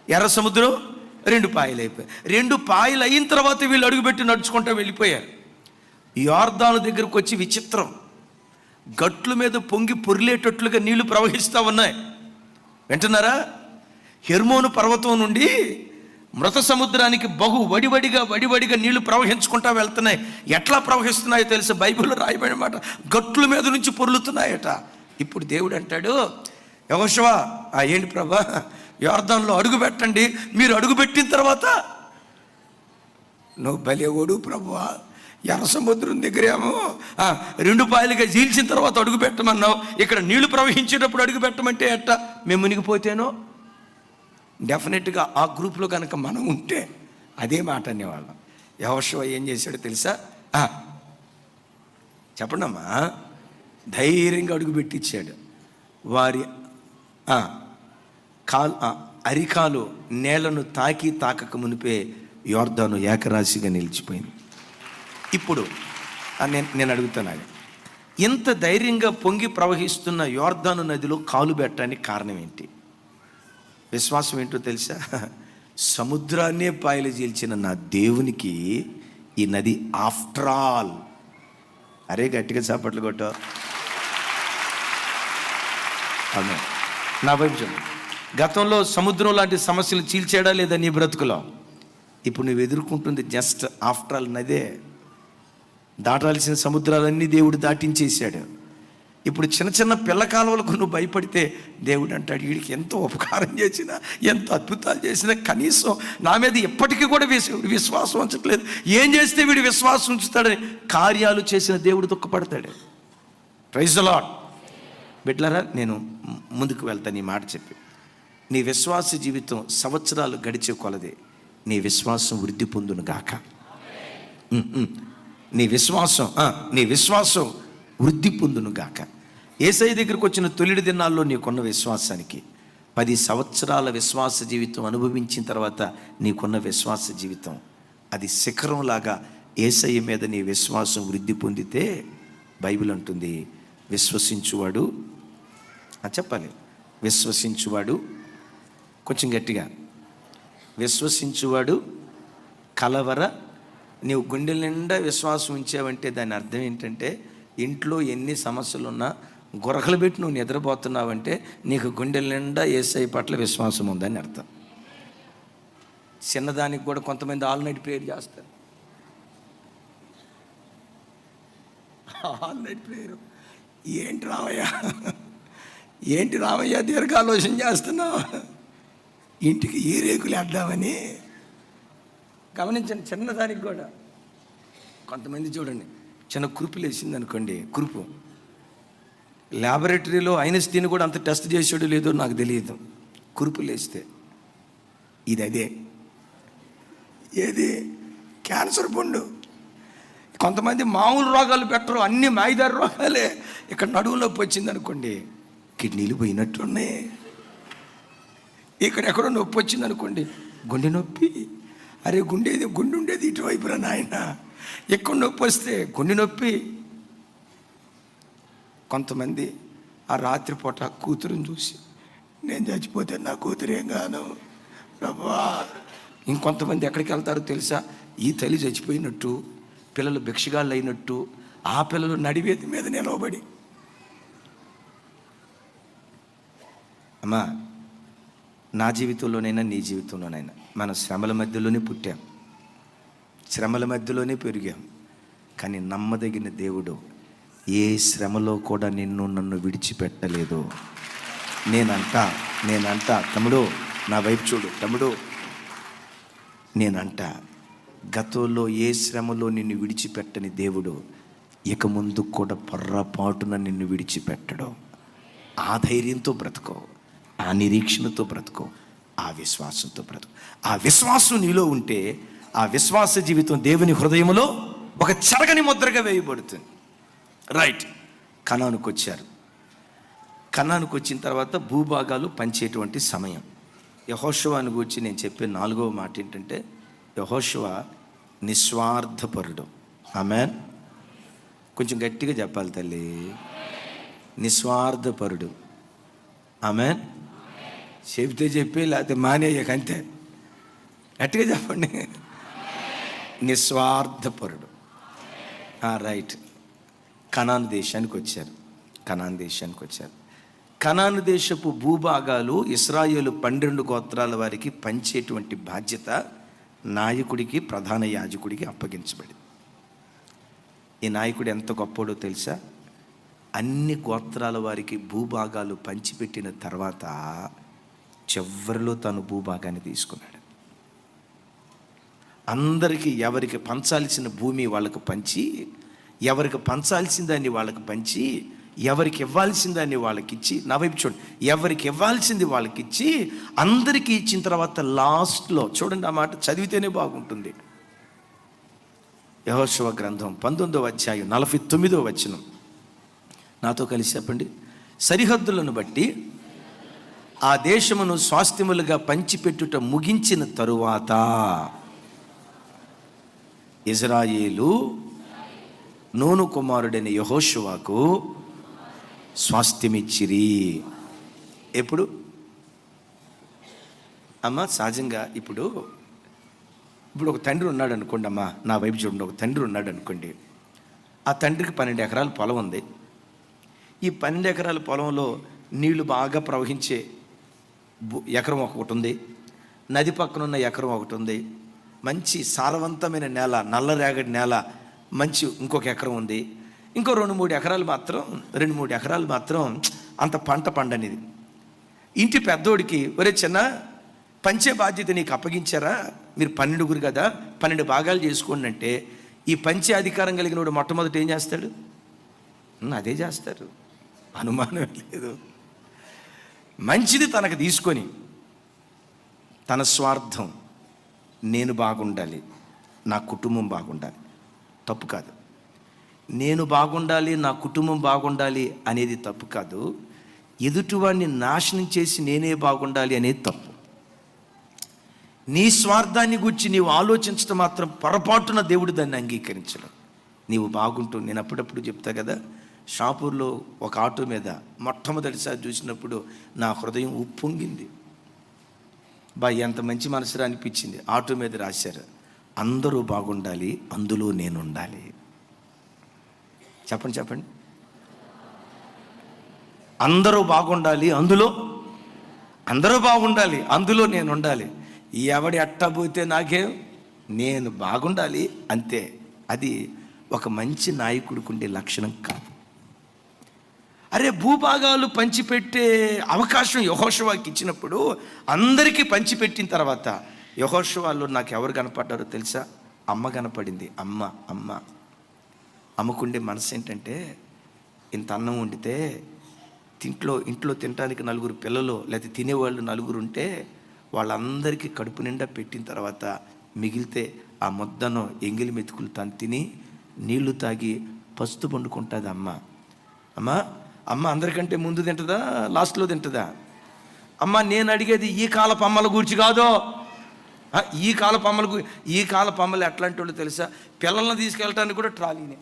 ఎర్ర సముద్రం 2 పాయలు అయిపోయాయి. 2 పాయలు అయిన తర్వాత వీళ్ళు అడుగుపెట్టి నడుచుకుంటూ వెళ్ళిపోయారు. యోర్దాను దగ్గరకు వచ్చి విచిత్రం, గట్లు మీద పొంగి పొర్లేటట్లుగా నీళ్లు ప్రవహిస్తూ ఉన్నాయి. వింటున్నారా? హెర్మోను పర్వతం నుండి మృత సముద్రానికి బహు వడివడిగా నీళ్లు ప్రవహించుకుంటా వెళ్తున్నాయి. ఎట్లా ప్రవహిస్తున్నాయో తెలుసు, బైబిల్లో రాయబడిన మాట, గట్ల మీద నుంచి పొర్లుతున్నాయట. ఇప్పుడు దేవుడు అంటాడు, యెహోషువ ఏంటి ప్రభా, యోర్దానులో అడుగు పెట్టండి, మీరు అడుగు పెట్టిన తర్వాత నువ్వు బలేవోడు ప్రభువా, ఎర్ర సముద్రం దగ్గరేమో 2 పాయలుగా చీల్చిన తర్వాత అడుగు పెట్టమన్నావు, ఇక్కడ నీళ్లు ప్రవహించేటప్పుడు అడుగు పెట్టమంటే ఎట్టా? మేము మునిగిపోతేనో? డెఫినెట్గా ఆ గ్రూప్లో కనుక మనం ఉంటే అదే మాట అనేవాళ్ళం. యెహోషువ ఏం చేశాడో తెలుసా? చెప్పండమ్మా. ధైర్యంగా అడుగు పెట్టించాడు. వారి అరికాలు నేలను తాకక మునిపే యోర్దాను ఏకరాశిగా నిలిచిపోయింది. ఇప్పుడు నేను అడుగుతున్నాను, ఇంత ధైర్యంగా పొంగి ప్రవహిస్తున్న యోర్దాను నదిలో కాలు పెట్టడానికి కారణం ఏంటి? విశ్వాసం ఏంటో తెలుసా? సముద్రాన్నే పాయలు చీల్చిన నా దేవునికి ఈ నది ఆఫ్టర్ ఆల్. అరే గట్టిగా చప్పట్లు కొట్ట. అవును, నా వైపు చూడండి. గతంలో సముద్రం లాంటి సమస్యలు చీల్చాడా లేదా నీ బ్రతుకులో? ఇప్పుడు నువ్వు ఎదుర్కొంటుంది జస్ట్ ఆఫ్టర్ ఆల్ నదే. దాటాల్సిన సముద్రాలన్నీ దేవుడు దాటించేశాడు. ఇప్పుడు చిన్న పిల్ల కాలువలకు నువ్వు భయపడితే దేవుడు అంటాడు, వీడికి ఎంత ఉపకారం చేసినా, ఎంత అద్భుతాలు చేసినా కనీసం నా మీద ఎప్పటికీ కూడా విశ్వాసం ఉంచట్లేదు, ఏం చేస్తే వీడు విశ్వాసం ఉంచుతాడని కార్యాలు చేసిన దేవుడు దుఃఖపడతాడు. Praise the lord. బిడ్డలారా, నేను ముందుకు వెళ్తాను ఈ మాట చెప్పి. నీ విశ్వాస జీవితం సంవత్సరాలు గడిచే కొలదే నీ విశ్వాసం వృద్ధి పొందును గాక. నీ విశ్వాసం వృద్ధి పొందును గాక. యేసయ్య దగ్గరికి వచ్చిన తొలిడి దినాల్లో నీకున్న విశ్వాసానికి 10 సంవత్సరాల విశ్వాస జీవితం అనుభవించిన తర్వాత నీకున్న విశ్వాస జీవితం అది శిఖరంలాగా యేసయ్య మీద నీ విశ్వాసం వృద్ధి పొందితే బైబిల్ అంటుంది, విశ్వసించువాడు చెప్పాలి, విశ్వసించువాడు కొంచెం గట్టిగా, విశ్వసించువాడు నీవు గుండెల నిండా విశ్వాసం ఉంచావంటే దాని అర్థం ఏంటంటే, ఇంట్లో ఎన్ని సమస్యలున్నా గురకలు పెట్టి నువ్వు నిద్రపోతున్నావంటే నీకు గుండెల నిండా యేసయ్య పట్ల విశ్వాసం ఉందని అర్థం. చిన్నదానికి కూడా కొంతమంది ఆల్ నైట్ ప్రేయర్ చేస్తారు. ఆల్ నైట్ ప్రేయర్ ఏంటి రామయ్య దీర్ఘాలోచన చేస్తున్నావు, ఇంటికి ఏ రేకులు వేద్దామని. గమనించండి, చిన్నదానికి కూడా కొంతమంది చూడండి, చిన్న కురుపులు వేసింది అనుకోండి, కురుపు ల్యాబొరేటరీలో ఐన్స్టీన్ కూడా అంత టెస్ట్ చేసాడో లేదో నాకు తెలియదు, కురుపులు వేస్తే ఇది అదే, ఏది క్యాన్సర్ పుండు. కొంతమంది మామూలు రోగాలు పెట్టరు, అన్ని మాయిదారు రోగాలే. ఇక్కడ నడువు నొప్పి వచ్చింది అనుకోండి, కిడ్నీలు పోయినట్టున్నాయి. ఇక్కడ ఎక్కడో నొప్పి వచ్చింది అనుకోండి, గుండె నొప్పి. అరే గుండె ఉండేది ఇటువైపురా నాయన, ఎక్కడ నొప్పి వస్తే గుండె నొప్పి. కొంతమంది ఆ రాత్రిపూట కూతురుని చూసి, నేను చచ్చిపోతే నా కూతురేం కాను, ప్రభా. ఇంకొంతమంది ఎక్కడికి వెళ్తారో తెలుసా? ఈ తల్లి చచ్చిపోయినట్టు, పిల్లలు భిక్షగాళ్ళు అయినట్టు, ఆ పిల్లలు నడివేది మీద నిలవబడి, అమ్మా నా జీవితంలోనైనా నీ జీవితంలోనైనా మనం శ్రమల మధ్యలోనే పుట్టాం, శ్రమల మధ్యలోనే పెరిగాం. కానీ నమ్మదగిన దేవుడు ఏ శ్రమలో కూడా నిన్ను నన్ను విడిచిపెట్టలేదు. నేనంట తమ్ముడు, నా వైపు చూడు తమ్ముడు, నేనంట గతంలో ఏ శ్రమలో నిన్ను విడిచిపెట్టని దేవుడు ఇక ముందు కూడా పొర్రపాటున నిన్ను విడిచిపెట్టడు. ఆ ధైర్యంతో బ్రతుకో, ఆ నిరీక్షణతో బ్రతుకో, ఆ విశ్వాసంతో బ్రతుకు. ఆ విశ్వాసం నీలో ఉంటే ఆ విశ్వాస జీవితం దేవుని హృదయంలో ఒక చెరగని ముద్రగా వేయబడుతుంది. రైట్, కనానుకు వచ్చారు. కనానుకు వచ్చిన తర్వాత భూభాగాలు పంచేటువంటి సమయం. యెహోషువను గురించి నేను చెప్పే 4వ మాట ఏంటంటే, యెహోషువ నిస్వార్థపరుడు. ఆమేన్. కొంచెం గట్టిగా చెప్పాలి తల్లి. నిస్వార్థపరుడు. ఆమేన్. చెబితే చెప్పి, లేకపోతే మానేయకంతే. గట్టిగా చెప్పండి. నిస్వార్థపరుడు. రైట్. కనాను దేశానికి వచ్చారు. కనాను దేశపు భూభాగాలు ఇశ్రాయేలు 12 గోత్రాల వారికి పంచేటువంటి బాధ్యత నాయకుడికి, ప్రధాన యాజకుడికి అప్పగించబడింది. ఈ నాయకుడు ఎంత గొప్పోడో తెలుసా? అన్ని గోత్రాల వారికి భూభాగాలు పంచిపెట్టిన తర్వాత చివరిలో తను భూభాగాన్ని తీసుకున్నాడు. అందరికీ ఎవరికి పంచాల్సిన భూమి వాళ్ళకు పంచి, ఎవరికి పంచాల్సిన దాన్ని వాళ్ళకి పంచి, ఎవరికి ఇవ్వాల్సిన దాన్ని వాళ్ళకి ఇచ్చి, నా వైపు చూడండి, ఎవరికి ఇవ్వాల్సింది వాళ్ళకి ఇచ్చి, అందరికీ ఇచ్చిన తర్వాత లాస్ట్లో చూడండి, ఆ మాట చదివితేనే బాగుంటుంది. యెహోషువ గ్రంథం 19వ అధ్యాయం 49వ వచనం నాతో కలిసి చెప్పండి. సరిహద్దులను బట్టి ఆ దేశమును స్వాస్థ్యములుగా పంచిపెట్టుట ముగించిన తరువాత ఇజ్రాయేలు నూను కుమారుడైన యెహోషువకు స్వాస్థ్యమిచ్చిరి. ఎప్పుడు అమ్మ? సహజంగా ఇప్పుడు ఒక తండ్రి ఉన్నాడు అనుకోండి అమ్మా, నా వైపు చూడండి. ఒక తండ్రి ఉన్నాడు అనుకోండి. ఆ తండ్రికి 12 ఎకరాల పొలం ఉంది. ఈ 12 ఎకరాల పొలంలో నీళ్లు బాగా ప్రవహించే ఎకరం ఒకటి ఉంది, నది పక్కన ఉన్న ఎకరం ఒకటి ఉంది, మంచి సారవంతమైన నేల, నల్లరేగడి నేల మంచి ఇంకొక ఎకరం ఉంది, ఇంకో 2-3 ఎకరాలు మాత్రం అంత పంట పండనిది. ఇంటి పెద్దోడికి, ఒరే చిన్న, పంచే బాధ్యత నీకు అప్పగించారా, మీరు 12 కదా, 12 భాగాలు చేసుకోండి అంటే, ఈ పంచే అధికారం కలిగిన వాడు మొట్టమొదటి ఏం చేస్తాడు? అదే చేస్తారు, అనుమానం లేదు. మంచిది తనకు తీసుకొని, తన స్వార్థం, నేను బాగుండాలి, నా కుటుంబం బాగుండాలి, తప్పు కాదు. నేను బాగుండాలి, నా కుటుంబం బాగుండాలి అనేది తప్పు కాదు. ఎదుటివాడిని నాశనం చేసి నేనే బాగుండాలి అనేది తప్పు. నీ స్వార్థాన్ని గురించి నీవు ఆలోచించడం మాత్రం పొరపాటున దేవుడు దాన్ని అంగీకరించడం. నీవు బాగుంటూ, నేను అప్పుడప్పుడు చెప్తా కదా, షాపూర్లో ఒక ఆటో మీద మొట్టమొదటిసారి చూసినప్పుడు నా హృదయం ఉప్పొంగింది. ఎంత మంచి మనసురా అనిపించింది. ఆటో మీద రాశారు, అందరూ బాగుండాలి, అందులో నేను ఉండాలి. చెప్పండి. అందరూ బాగుండాలి, అందరూ బాగుండాలి, అందులో నేను ఉండాలి. ఎవడి అట్టా పోతే నాకేం, నేను బాగుండాలి అంతే. అది ఒక మంచి నాయకుడికి ఉండే లక్షణం కాదు. అరే, భూభాగాలు పంచిపెట్టే అవకాశం యెహోషువకి ఇచ్చినప్పుడు అందరికీ పంచిపెట్టిన తర్వాత యెహోషువలో నాకు ఎవరు కనపడ్డారో తెలుసా? అమ్మ కనపడింది. అమ్మకుండే మనసు ఏంటంటే, ఇంత అన్నం వండితే ఇంట్లో తినడానికి 4 పిల్లలు లేకపోతే తినేవాళ్ళు 4 ఉంటే వాళ్ళందరికీ కడుపు నిండా పెట్టిన తర్వాత మిగిలితే ఆ ముద్దను ఎంగిలి మెతుకులు తను తిని నీళ్లు తాగి పస్తు పండుకుంటుంది అమ్మ అందరికంటే ముందు తింటుందా, లాస్ట్లో తింటుందా? అమ్మ, నేను అడిగేది ఈ కాలపు అమ్మల గురించి కాదు. ఈ కాలపు అమ్మలు ఎట్లాంటి వాళ్ళు తెలుసా? పిల్లల్ని తీసుకెళ్ళటానికి కూడా ట్రాలీనే.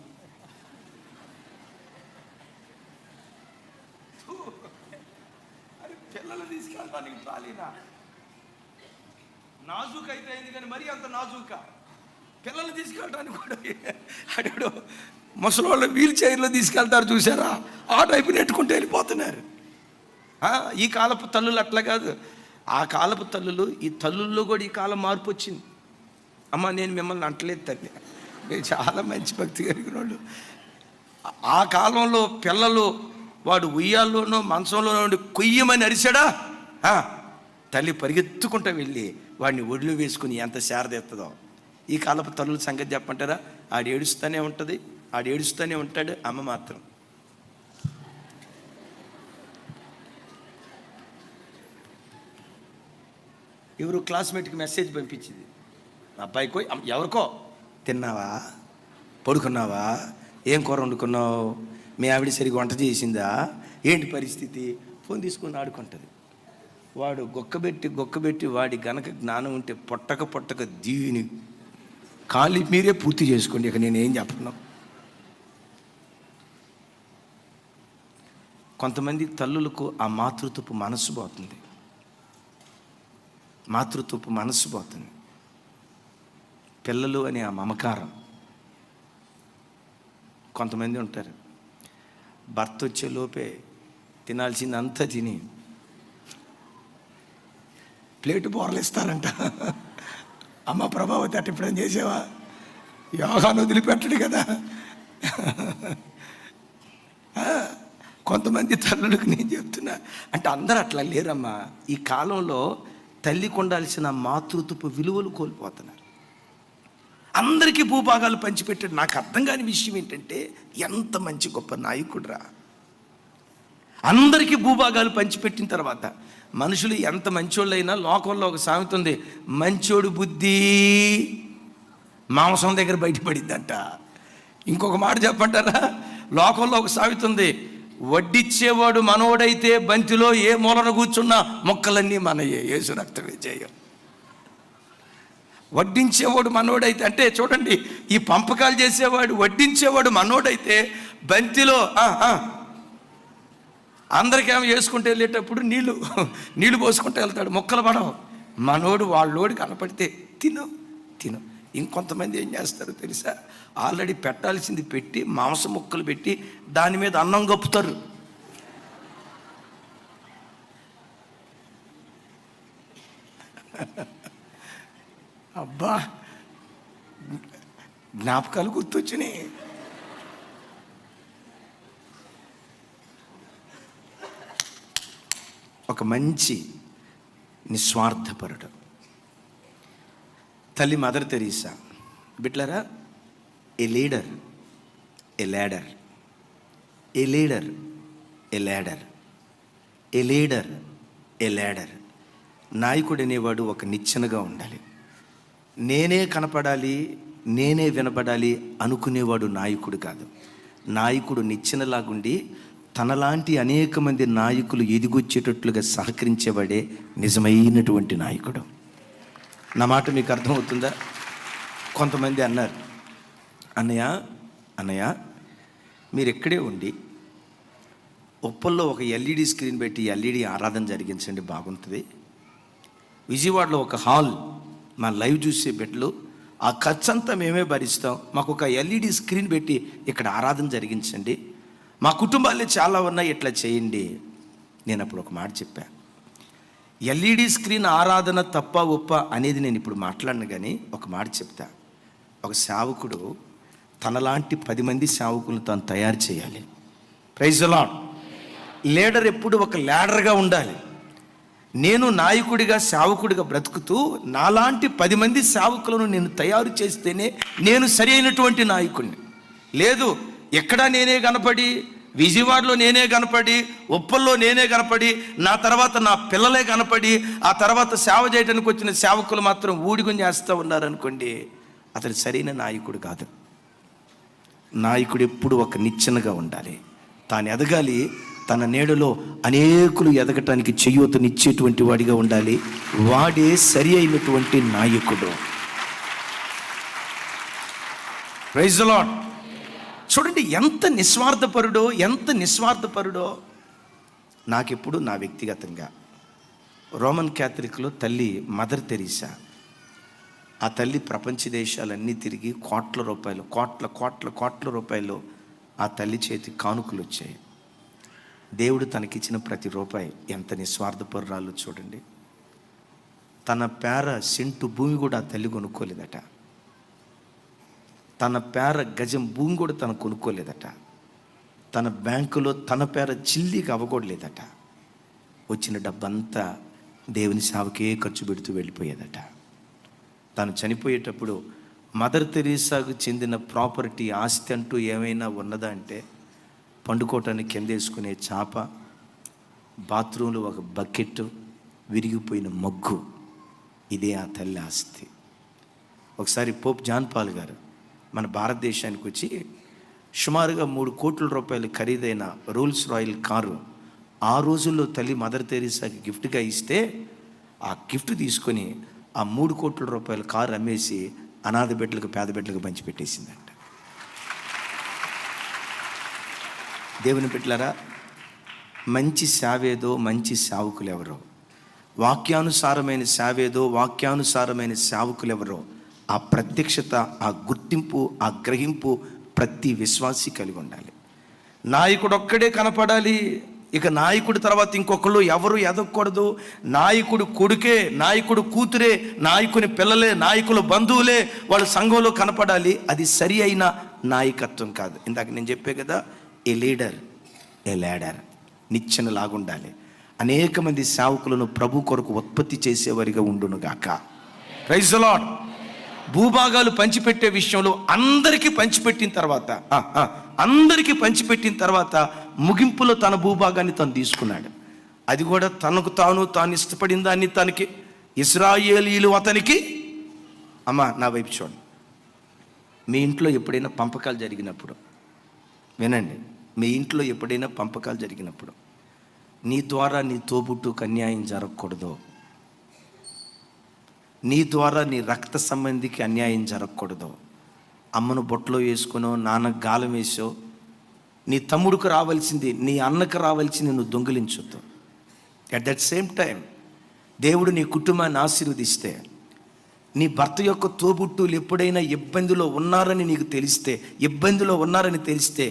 పిల్లల్ని తీసుకెళ్ళటానికి ట్రాలీనా? నాజూక్ అయితే అయింది కానీ మరీ అంత నాజూక. పిల్లల్ని తీసుకెళ్ళడానికి కూడా అడు ముసలోళ్ళు వీల్ చైర్లో తీసుకెళ్తారు చూసారా, ఆ టైపు నెట్టుకుంటూ వెళ్ళిపోతున్నారు. ఈ కాలపు తల్లులు అట్లా కాదు, ఆ కాలపు తల్లులు. ఈ తల్లుల్లో కూడా ఈ కాలం మార్పు వచ్చింది. అమ్మ నేను మిమ్మల్ని అంటలేదు తల్లి, మీరు చాలా మంచి భక్తి కలిగిన వాళ్ళు. ఆ కాలంలో పిల్లలు వాడు ఉయ్యాల్లోనో మంచంలోనో ఉండి కొయ్యమని అరిచాడా, తల్లి పరిగెత్తుకుంటూ వెళ్ళి వాడిని ఒడిలో వేసుకుని ఎంత శారదెత్తదో. ఈ కాలపు తల్లుల సంగతి చెప్పంటారా, ఆడు ఏడుస్తూనే ఉంటుంది, ఆడు ఏడుస్తూనే ఉంటాడు. అమ్మ మాత్రం ఎవరు క్లాస్మేట్కి మెసేజ్ పంపించింది, అబ్బాయికో ఎవరికో, తిన్నావా, పడుకున్నావా, ఏం కూర వండుకున్నావు, మీ ఆవిడ సరిగ్గా వంట చేసిందా, ఏంటి పరిస్థితి, ఫోన్ తీసుకొని ఆడుకుంటుంది. వాడు గొక్కబెట్టి వాడి గనక జ్ఞానం ఉంటే పొట్టక దీని ఖాళీ మీరే పూర్తి చేసుకోండి, ఇక నేనేం చెప్పను. కొంతమంది తల్లులకు ఆ మాతృత్వపు మనస్సు పోతుంది, మాతృత్వపు మనస్సు పోతుంది. పిల్లలు అనే ఆ మమకారం. కొంతమంది ఉంటారు, భర్త వచ్చే లోపే తినాల్సిందంతా తిని ప్లేటు బోర్లు ఇస్తారంట. అమ్మ ప్రభావతి అట్ట ఎప్పుడేం చేసావా, యోగాను వదిలిపెట్టడు కదా. కొంతమంది తల్లులకు నేను చెప్తున్నా, అంటే అందరూ అట్లా లేరమ్మా. ఈ కాలంలో తల్లికి ఉండాల్సిన మాతృత్వపు విలువలు కోల్పోతున్నారు. అందరికీ భూభాగాలు పంచిపెట్టాడు. నాకు అర్థం కాని విషయం ఏంటంటే, ఎంత మంచి గొప్ప నాయకుడురా. అందరికీ భూభాగాలు పంచిపెట్టిన తర్వాత మనుషులు ఎంత మంచోళ్ళైనా, లోకంలో ఒక సామెత ఉంది, మంచోడు బుద్ధి మాంసం దగ్గర బయటపడిద్దంట. ఇంకొక మాట చెప్పంటారా, లోకంలో ఒక సామెత ఉంది, వడ్డిచ్చేవాడు మనోడైతే బంతిలో ఏ మూలన కూర్చున్నా మొక్కలన్నీ మనయే, యేసు రక్తమే చేయం. వడ్డించేవాడు మనోడైతే, అంటే చూడండి, ఈ పంపకాలు చేసేవాడు వడ్డించేవాడు మనోడైతే బంతిలో అందరికేమో వేసుకుంటూ వెళ్ళేటప్పుడు నీళ్ళు పోసుకుంటూ వెళ్తాడు, మొక్కలు పడవు. మనోడు వాళ్ళోడు కనపడితే తిను. ఇంకొంతమంది ఏం చేస్తారో తెలుసా, ఆల్రెడీ పెట్టాల్సింది పెట్టి మాంసం ముక్కలు పెట్టి దాని మీద అన్నం కప్పుతారు. అబ్బా, జ్ఞాపకాలు గుర్తొచ్చినాయి. ఒక మంచి నిస్వార్థపరుడు తల్లి మదర్ తెరీసా. బిడ్లరా, ఏ లీడర్ ఏ ల్యాడర్, ఏ లీడర్ ఏ ల్యాడర్, ఏ లీడర్ ఏ ల్యాడర్. నాయకుడు అనేవాడు ఒక నిచ్చెనగా ఉండాలి. నేనే కనపడాలి, నేనే వినపడాలి అనుకునేవాడు నాయకుడు కాదు. నాయకుడు నిచ్చెనలాగుండి తనలాంటి అనేక మంది నాయకులు ఎదిగొచ్చేటట్లుగా సహకరించేవాడే నిజమైనటువంటి నాయకుడు. నా మాట మీకు అర్థమవుతుందా? కొంతమంది అన్నారు, అన్నయ్య మీరు ఎక్కడే ఉండి ఉప్పల్లో ఒక ఎల్ఈడి స్క్రీన్ పెట్టి ఎల్ఈడి ఆరాధన జరిగించండి, బాగుంటుంది. విజయవాడలో ఒక హాల్ మా లైవ్ చూసే బిడ్డలు, ఆ ఖర్చు అంతా మేమే భరిస్తాం, మాకు ఒక ఎల్ఈడి స్క్రీన్ పెట్టి ఇక్కడ ఆరాధన జరిగించండి, మా కుటుంబాలే చాలా ఉన్నాయి, ఇట్లా చేయండి. నేను అప్పుడు ఒక మాట చెప్పాను, ఎల్ఈడి స్క్రీన్ ఆరాధన తప్ప ఒప్ప అనేది నేను ఇప్పుడు మాట్లాడను, కానీ ఒక మాట చెప్తా. ఒక సేవకుడు తనలాంటి 10 మంది సేవకులను తాను తయారు చేయాలి. Praise the lord. లీడర్ ఎప్పుడు ఒక లీడర్గా ఉండాలి. నేను నాయకుడిగా సేవకుడిగా బ్రతుకుతూ నాలాంటి 10 మంది సేవకులను నేను తయారు చేస్తేనే నేను సరి అయినటువంటి నాయకుడిని. లేదు, ఎక్కడా నేనే కనపడి, విజయవాడలో నేనే కనపడి, ఉప్పల్లో నేనే కనపడి, నా తర్వాత నా పిల్లలే కనపడి, ఆ తర్వాత సేవ చేయడానికి వచ్చిన సేవకులు మాత్రం ఊడికొని చేస్తూ ఉన్నారనుకోండి, అతను సరైన నాయకుడు కాదు. నాయకుడు ఎప్పుడు ఒక నిచ్చెనగా ఉండాలి. తాను ఎదగాలి, తన నీడలో అనేకులు ఎదగటానికి చేయూతనిచ్చేటువంటి వాడిగా ఉండాలి. వాడే సరి అయినటువంటి నాయకుడు. Praise the Lord. చూడండి ఎంత నిస్వార్థపరుడో. నాకెప్పుడు నా వ్యక్తిగతంగా రోమన్ క్యాథలిక్లో తల్లి మదర్ తెరీసా ఆ తల్లి ప్రపంచ దేశాలన్నీ తిరిగి కోట్ల రూపాయలు, కోట్ల రూపాయలు ఆ తల్లి చేతి కానుకలు వచ్చాయి. దేవుడు తనకిచ్చిన ప్రతి రూపాయి ఎంత నిస్వార్థపరురాలు చూడండి. తన పేర సెంటు భూమి కూడా ఆ తల్లి కొనుక్కోలేదట. తన పేర గజం భూమి కూడా తను కొనుక్కోలేదట. తన బ్యాంకులో తన పేర చిల్లికి అవ్వకూడలేదట. వచ్చిన డబ్బంతా దేవుని సేవకే ఖర్చు పెడుతూ వెళ్ళిపోయేదట. తను చనిపోయేటప్పుడు మదర్ తెరీసాకు చెందిన ప్రాపర్టీ, ఆస్తి అంటూ ఏమైనా ఉన్నదా అంటే పండుకోవటానికి కింద వేసుకునే చాప, బాత్రూంలో ఒక బకెట్, విరిగిపోయిన మగ్గు, ఇదే ఆ తల్లి ఆస్తి. ఒకసారి పోప్ జాన్ పాల్ గారు మన భారతదేశానికి వచ్చి సుమారుగా 3 కోట్ల రూపాయలు ఖరీదైన రోల్స్ రాయల్ కారు ఆ రోజుల్లో తల్లి మదర్ తెరీసాకి గిఫ్ట్గా ఇస్తే ఆ గిఫ్ట్ తీసుకొని ఆ 3 కోట్ల రూపాయల కారు అమ్మేసి అనాథ బిడ్డలకు, పేద బిడ్డలకు పంచిపెట్టేసిందంట. దేవుని బిడ్డలారా, మంచి సేవేదో, మంచి సేవకులు ఎవరో, వాక్యానుసారమైన సేవేదో, వాక్యానుసారమైన సేవకులు ఎవరో, ఆ ప్రత్యక్షత, ఆ గుర్తింపు, ఆ గ్రహింపు ప్రతి విశ్వాసి కలిగి ఉండాలి. నాయకుడు ఒక్కడే కనపడాలి. ఇక నాయకుడి తర్వాత ఇంకొకళ్ళు ఎవరు ఎదగకూడదు. నాయకుడు కొడుకే, నాయకుడు కూతురే, నాయకుని పిల్లలే, నాయకుల బంధువులే వాళ్ళ సంఘంలో కనపడాలి. అది సరి అయిన నాయకత్వం కాదు. ఇందాక నేను చెప్పే కదా, ఏ లీడర్ ఏ లీడర్, నిచ్చెన లాగుండాలి. అనేక మంది సేవకులను ప్రభు కొరకు ఉత్పత్తి చేసేవారిగా ఉండును గాక. Praise the lord. భూభాగాలు పంచిపెట్టే విషయంలో అందరికీ పంచిపెట్టిన తర్వాత ముగింపులో తన భూభాగాన్ని తను తీసుకున్నాడు. అది కూడా తాను ఇష్టపడిన దాన్ని తనకి, ఇశ్రాయేలీయులు అతనికి, అమ్మా నా వైపు చూడండి, మీ ఇంట్లో ఎప్పుడైనా పంపకాలు జరిగినప్పుడు వినండి, మీ ఇంట్లో ఎప్పుడైనా పంపకాలు జరిగినప్పుడు నీ ద్వారా నీ తోబుట్టుకు అన్యాయం జరగకూడదు, నీ ద్వారా నీ రక్త సంబంధికి అన్యాయం జరగకూడదు. అమ్మను బొట్లో వేసుకునో, నాన్నకు గాలం వేసో, నీ తమ్ముడికి రావాల్సింది, నీ అన్నకు రావాల్సింది నువ్వు దొంగిలించొద్దు. అట్ దట్ సేమ్ టైం దేవుడు నీ కుటుంబాన్ని ఆశీర్వదిస్తే, నీ భర్త యొక్క తోబుట్టులు ఎప్పుడైనా ఇబ్బందిలో ఉన్నారని తెలిస్తే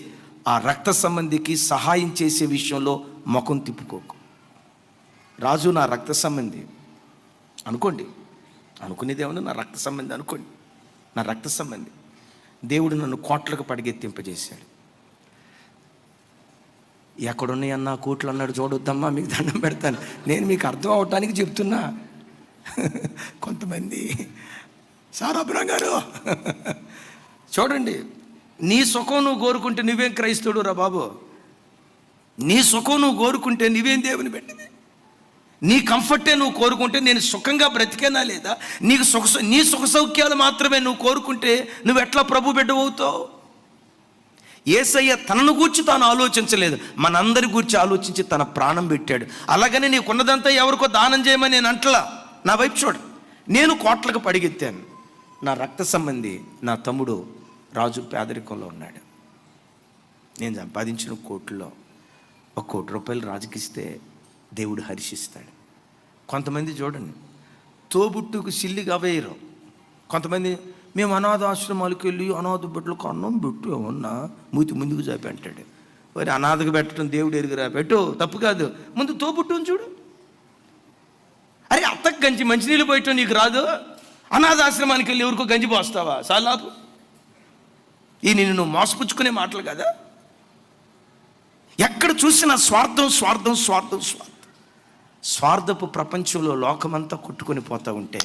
ఆ రక్త సంబంధికి సహాయం చేసే విషయంలో ముఖం తిప్పుకోకు. రాజు నా రక్త సంబంధి అనుకోండి, అనుకునేదేమన్నా నా రక్త సంబంధి అనుకోండి, నా రక్త సంబంధి. దేవుడు నన్ను కోట్లకు పడిగెత్తింపజేశాడు. ఎక్కడున్నాయన్నా కోట్లు అన్నాడు, చూడొద్దమ్మా మీకు దండం పెడతాను, నేను మీకు అర్థం అవటానికి చెప్తున్నా. కొంతమంది సారాపురం గారు చూడండి, నీ సుఖం నువ్వు కోరుకుంటే నువ్వేం క్రైస్తవుడు రా బాబు. నీ సుఖం నువ్వు కోరుకుంటే నువ్వేం దేవుని పెట్టింది. నీ కంఫర్టే నువ్వు కోరుకుంటే నేను సుఖంగా బ్రతికేనా లేదా? నీ సుఖ సౌఖ్యాలు మాత్రమే నువ్వు కోరుకుంటే నువ్వు ఎట్లా ప్రభు బిడ్డ అవుతావు? యేసయ్య తనను గూర్చి తాను ఆలోచించలేదు, మనందరి గూర్చి ఆలోచించి తన ప్రాణం పెట్టాడు. అలాగని నీకున్నదంతా ఎవరికో దానం చేయమని నేను అంటలా. నా వైపు చూడు, నేను కోట్లకు పడిగెత్తాను. నా రక్త సంబంధి నా తమ్ముడు రాజు పేదరికంలో ఉన్నాడు. నేను సంపాదించిన కోట్లలో 1 కోటి రూపాయలు రాజుకిస్తే దేవుడు హర్షిస్తాడు. కొంతమంది చూడండి, తోబుట్టుకు సిల్లిగా వేయరు. కొంతమంది మేము అనాథ ఆశ్రమాలకు వెళ్ళి అనాథ బిడ్డలకు అన్నం పెట్టు, ఏమన్నా మూతి ముందుకు చాపి అంటాడు. మరి అనాథకు పెట్టడం దేవుడు ఎరుగురా, పెట్టు, తప్పు కాదు. ముందు తోబుట్టుని చూడు. అరే అత్తకు గంజి మంచినీళ్ళు పోయటం నీకు రాదు, అనాథ ఆశ్రమానికి వెళ్ళి ఎవరికో గంజి పోస్తావా? సాలాపు ఈ నిన్ను నువ్వు మోసపుచ్చుకునే మాటలు కదా. ఎక్కడ చూసినా స్వార్థం, స్వార్థపు ప్రపంచంలో లోకమంతా కొట్టుకొని పోతూ ఉంటే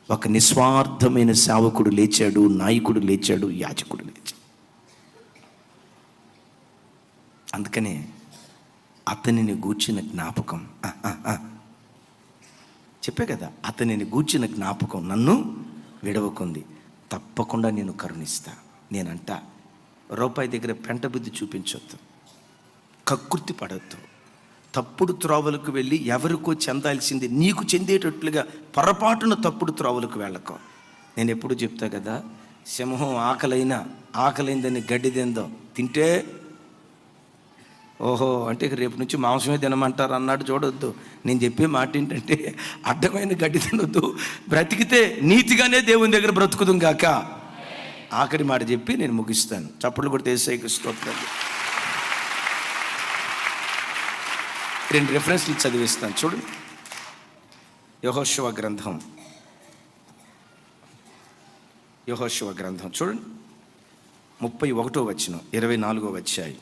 ఒక నిస్వార్థమైన సేవకుడు లేచాడు, నాయకుడు లేచాడు, యాజకుడు లేచాడు. అందుకనే అతనిని గూర్చిన జ్ఞాపకం, చెప్పే కదా, అతనిని గూర్చిన జ్ఞాపకం నన్ను విడవకుంది, తప్పకుండా నేను కరుణిస్తా. నేనంట రూపాయి దగ్గర పెంట బుద్ధి చూపించొద్దు, కక్కుర్తి పడద్దు, తప్పుడు త్రోవలకు వెళ్ళి ఎవరికో చెందాల్సింది నీకు చెందేటట్లుగా పొరపాటున తప్పుడు త్రోవలకు వెళ్ళకో. నేను ఎప్పుడు చెప్తా కదా, సింహం ఆకలైందని గడ్డి తిందో, తింటే ఓహో, అంటే ఇక రేపు నుంచి మాంసమే తినమంటారు అన్నాడు. చూడొద్దు. నేను చెప్పే మాట ఏంటంటే, అడ్డమైన గడ్డి తినొద్దు, బ్రతికితే నీతిగానే దేవుని దగ్గర బ్రతుకుదాం గాక. ఆఖరి మాట చెప్పి నేను ముగిస్తాను. చప్పట్లు కొడితే యేసయ్యకు స్తోత్రాలు. 2 రెఫరెన్స్లు చదివిస్తాను చూడండి. యెహోషువ గ్రంథం చూడండి, 31వ వచనం, 24వ అధ్యాయం.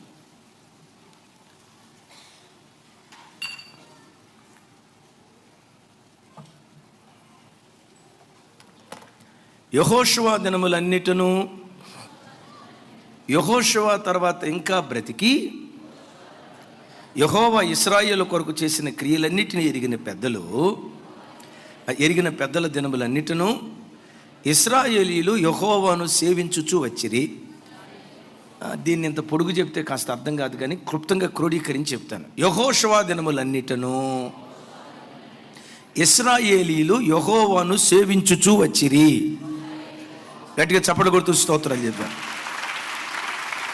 యెహోషువ దినములన్నిటను, యెహోషువ తర్వాత ఇంకా బ్రతికి యెహోవా ఇశ్రాయేలు కొరకు చేసిన క్రియలన్నిటిని ఎరిగిన పెద్దల దినములన్నిటను ఇశ్రాయేలీయులు యెహోవాను సేవించుచూ వచ్చిరి. దీన్ని ఇంత పొడుగు చెప్తే కాస్త అర్థం కాదు, కానీ క్లుప్తంగా క్రోడీకరించి చెప్తాను. యెహోషువ దినములన్నిటను ఇశ్రాయేలీయులు యెహోవాను సేవించుచూ వచ్చిరి. గట్టిగా చప్పట్లు కొడుతూ స్తోత్రాలు చెప్పాను.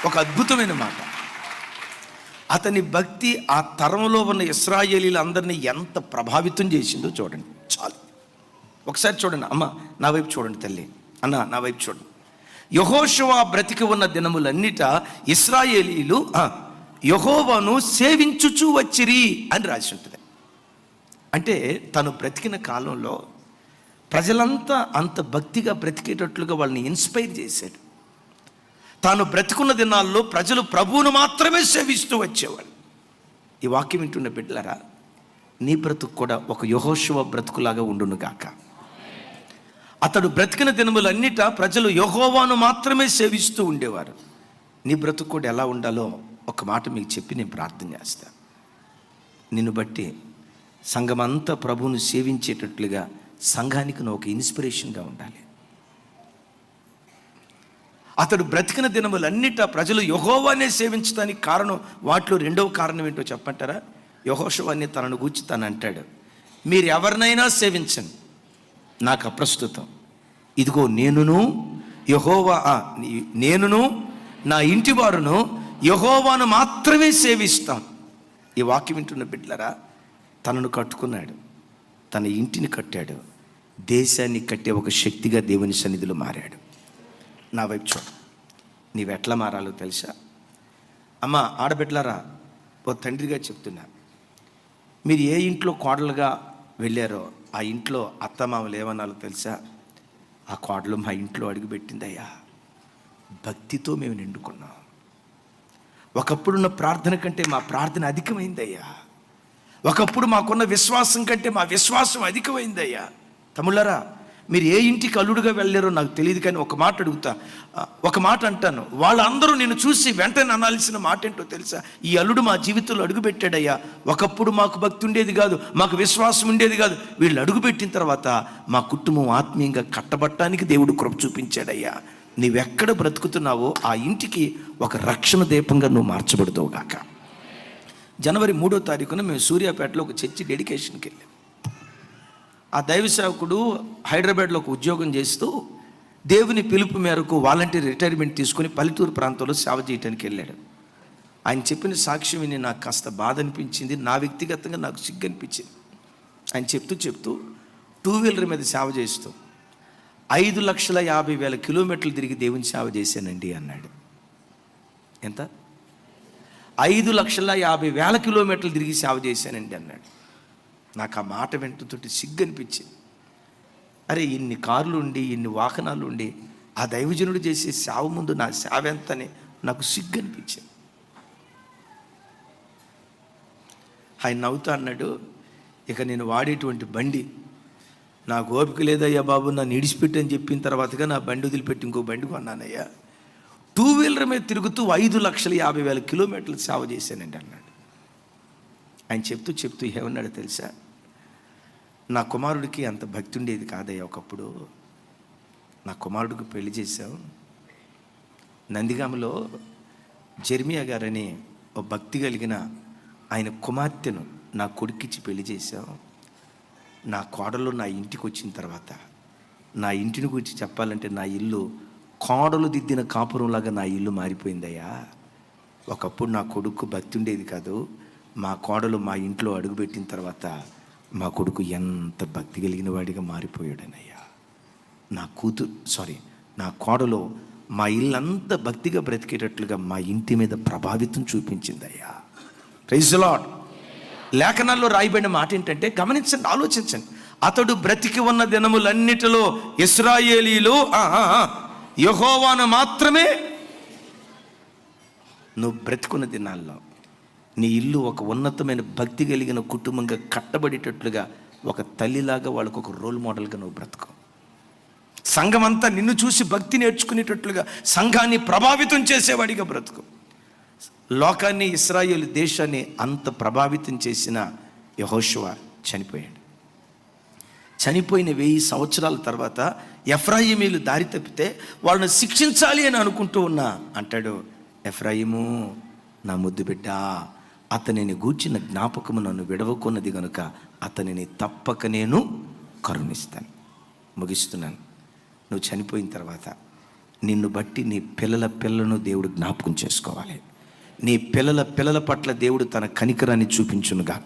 ఒక అద్భుతమైన మాట. అతని భక్తి ఆ తరంలో ఉన్న ఇశ్రాయేలీలు అందరినీ ఎంత ప్రభావితం చేసిందో చూడండి. చాలు, ఒకసారి చూడండి. అమ్మ నా వైపు చూడండి, తల్లి అన్న నా వైపు చూడండి. యెహోషువ బ్రతికి ఉన్న దినములన్నిట ఇశ్రాయేలీలు యెహోవాను సేవించుచూ వచ్చిరి అని రాసి ఉంటుంది. అంటే తను బ్రతికిన కాలంలో ప్రజలంతా అంత భక్తిగా బ్రతికేటట్లుగా వాళ్ళని ఇన్స్పైర్ చేశాడు. తాను బ్రతికున్న దినాల్లో ప్రజలు ప్రభువును మాత్రమే సేవిస్తూ వచ్చేవాళ్ళు. ఈ వాక్యం వింటున్న బిడ్డలారా, నీ బ్రతుకు కూడా ఒక యెహోషువ బ్రతుకులాగా ఉండును గాక. అతడు బ్రతికిన దినములన్నిట ప్రజలు యెహోవాను మాత్రమే సేవిస్తూ ఉండేవారు. నీ బ్రతుకు కూడా ఎలా ఉండాలో ఒక మాట మీకు చెప్పి నేను ప్రార్థన చేస్తాను. నిన్ను బట్టి సంఘమంతా ప్రభువును సేవించేటట్లుగా సంఘానికి నువ్వు ఒక ఇన్స్పిరేషన్గా ఉండాలి. అతడు బ్రతికిన దినములన్నిట ప్రజలు యెహోవానే సేవించడానికి కారణం, వాటిలో 2వ కారణం ఏంటో చెప్పంటారా? యెహోషువని తనను గూర్చి తను అంటాడు, మీరు ఎవరినైనా సేవించండి, నాకు అప్రస్తుతం. ఇదిగో నేనును నా ఇంటి వారును యెహోవాను మాత్రమే సేవిస్తాం. ఈ వాక్యం వింటున్న బిడ్డలారా, తనను కట్టుకున్నాడు, తన ఇంటిని కట్టాడు, దేశాన్ని కట్టే ఒక శక్తిగా దేవుని సన్నిధిలో మారాడు. నా వైపు చూడ, నీవెట్లా మారాలో తెలుసా? అమ్మ ఆడబిడ్డలారా, ఓ తండ్రిగా చెప్తున్నా, మీరు ఏ ఇంట్లో కోడలుగా వెళ్ళారో ఆ ఇంట్లో అత్తమామలు ఏమన్నాలో తెలుసా? ఆ కోడలు మా ఇంట్లో అడుగుపెట్టిందయ్యా, భక్తితో మేము నిండుకున్నాం. ఒకప్పుడున్న ప్రార్థన కంటే మా ప్రార్థన అధికమైందయ్యా. ఒకప్పుడు మాకున్న విశ్వాసం కంటే మా విశ్వాసం అధికమైందయ్యా. తమ్ముళ్ళారా, మీరు ఏ ఇంటికి అల్లుడుగా వెళ్ళారో నాకు తెలియదు, కానీ ఒక మాట అడుగుతా, ఒక మాట అంటాను. వాళ్ళందరూ నేను చూసి వెంటనే అనాల్సిన మాట ఏంటో తెలుసా? ఈ అల్లుడు మా జీవితంలో అడుగుపెట్టాడయ్యా. ఒకప్పుడు మాకు భక్తి ఉండేది కాదు, మాకు విశ్వాసం ఉండేది కాదు. వీళ్ళు అడుగుపెట్టిన తర్వాత మా కుటుంబం ఆత్మీయంగా కట్టబట్టడానికి దేవుడు కృప చూపించాడయ్యా. నీవెక్కడ బ్రతుకుతున్నావో ఆ ఇంటికి ఒక రక్షణ దీపంగా నువ్వు మార్చబడతావు గాక. జనవరి 3వ తారీఖున మేము సూర్యాపేటలో ఒక చర్చి డెడికేషన్కి వెళ్ళాం. ఆ దైవ సేవకుడు హైదరాబాద్లో ఒక ఉద్యోగం చేస్తూ దేవుని పిలుపు మేరకు వాలంటీర్ రిటైర్మెంట్ తీసుకుని పల్లెటూరు ప్రాంతంలో సేవ చేయడానికి వెళ్ళాడు. ఆయన చెప్పిన సాక్ష్యం విని నాకు కాస్త బాధ అనిపించింది, నా వ్యక్తిగతంగా నాకు సిగ్గు అనిపించింది. ఆయన చెప్తూ 2 వీలర్ మీద సేవ చేస్తూ 5,50,000 కిలోమీటర్లు తిరిగి దేవుని సేవ చేశానండి అన్నాడు. ఎంత? 5,50,000 కిలోమీటర్లు తిరిగి సేవ చేశానండి అన్నాడు. నాకు ఆ మాట వెంటతోటి సిగ్గు అనిపించింది. అరే, ఇన్ని కార్లు ఉండి, ఇన్ని వాహనాలు ఉండి, ఆ దైవజనుడు చేసే సేవ ముందు నా సేవ ఎంతని నాకు సిగ్గు అనిపించింది. ఆయన నవ్వుతా అన్నాడు, ఇక నేను వాడేటువంటి బండి నాకు ఓపిక లేదయ్యా బాబు, నన్ను ఇడిచిపెట్టని చెప్పిన తర్వాతగా నా బండి వదిలిపెట్టి ఇంకో బండి కొన్నానయ్యా. 2 వీలర్ మీద తిరుగుతూ 5,50,000 కిలోమీటర్లు సేవ చేశానండి అన్నాడు. ఆయన చెప్తూ ఏమన్నాడు తెలుసా? నా కుమారుడికి అంత భక్తి ఉండేది కాదయ్యా. ఒకప్పుడు నా కుమారుడికి పెళ్లి చేశావు. నందిగామలో జెర్మియా గారని ఓ భక్తి కలిగిన ఆయన కుమార్తెను నా కొడుకిచ్చి పెళ్లి చేశావు. నా కోడలు నా ఇంటికి వచ్చిన తర్వాత నా ఇంటిని గురించి చెప్పాలంటే నా ఇల్లు కోడలు దిద్దిన కాపురంలాగా నా ఇల్లు మారిపోయిందయ్యా. ఒకప్పుడు నా కొడుకు భక్తి ఉండేది కాదు, మా కోడలు మా ఇంట్లో అడుగుపెట్టిన తర్వాత మా కొడుకు ఎంత భక్తి కలిగిన వాడిగా మారిపోయాడనయ్యా. నా కోడలు మా ఇల్లంతా భక్తిగా బ్రతికేటట్లుగా మా ఇంటి మీద ప్రభావితం చూపించిందయ్యా. Praise the lord. లేఖనాల్లో రాయబడిన మాట ఏంటంటే, గమనించండి, ఆలోచించండి. అతడు బ్రతికి ఉన్న దినములన్నిటిలో ఇశ్రాయేలీలు యెహోవాను మాత్రమే. నువ్వు బ్రతికున్న దినాల్లో నీ ఇల్లు ఒక ఉన్నతమైన భక్తి కలిగిన కుటుంబంగా కట్టబడేటట్లుగా ఒక తల్లిలాగా వాళ్ళకు ఒక రోల్ మోడల్గా నువ్వు బ్రతుకు. సంఘం అంతా నిన్ను చూసి భక్తి నేర్చుకునేటట్లుగా సంఘాన్ని ప్రభావితం చేసేవాడిగా బ్రతుకు. లోకాన్ని, ఇశ్రాయేలు దేశాన్ని అంత ప్రభావితం చేసిన యెహోషువ చనిపోయాడు. చనిపోయిన 1000 సంవత్సరాల తర్వాత ఎఫ్రాయిమీలు దారి తప్పితే వాళ్ళని శిక్షించాలి అని అనుకుంటూ ఉన్నా అంటాడు, ఎఫ్రాయిము నా ముద్దు బిడ్డ, అతనిని గూర్చిన జ్ఞాపకము నన్ను విడవకున్నది గనుక అతనిని తప్పక నేను కరుణిస్తాను. ముగిస్తున్నాను. నువ్వు చనిపోయిన తర్వాత నిన్ను బట్టి నీ పిల్లలను దేవుడు జ్ఞాపకం చేసుకోవాలి. నీ పిల్లల పట్ల దేవుడు తన కనికరాన్ని చూపించునుగాక.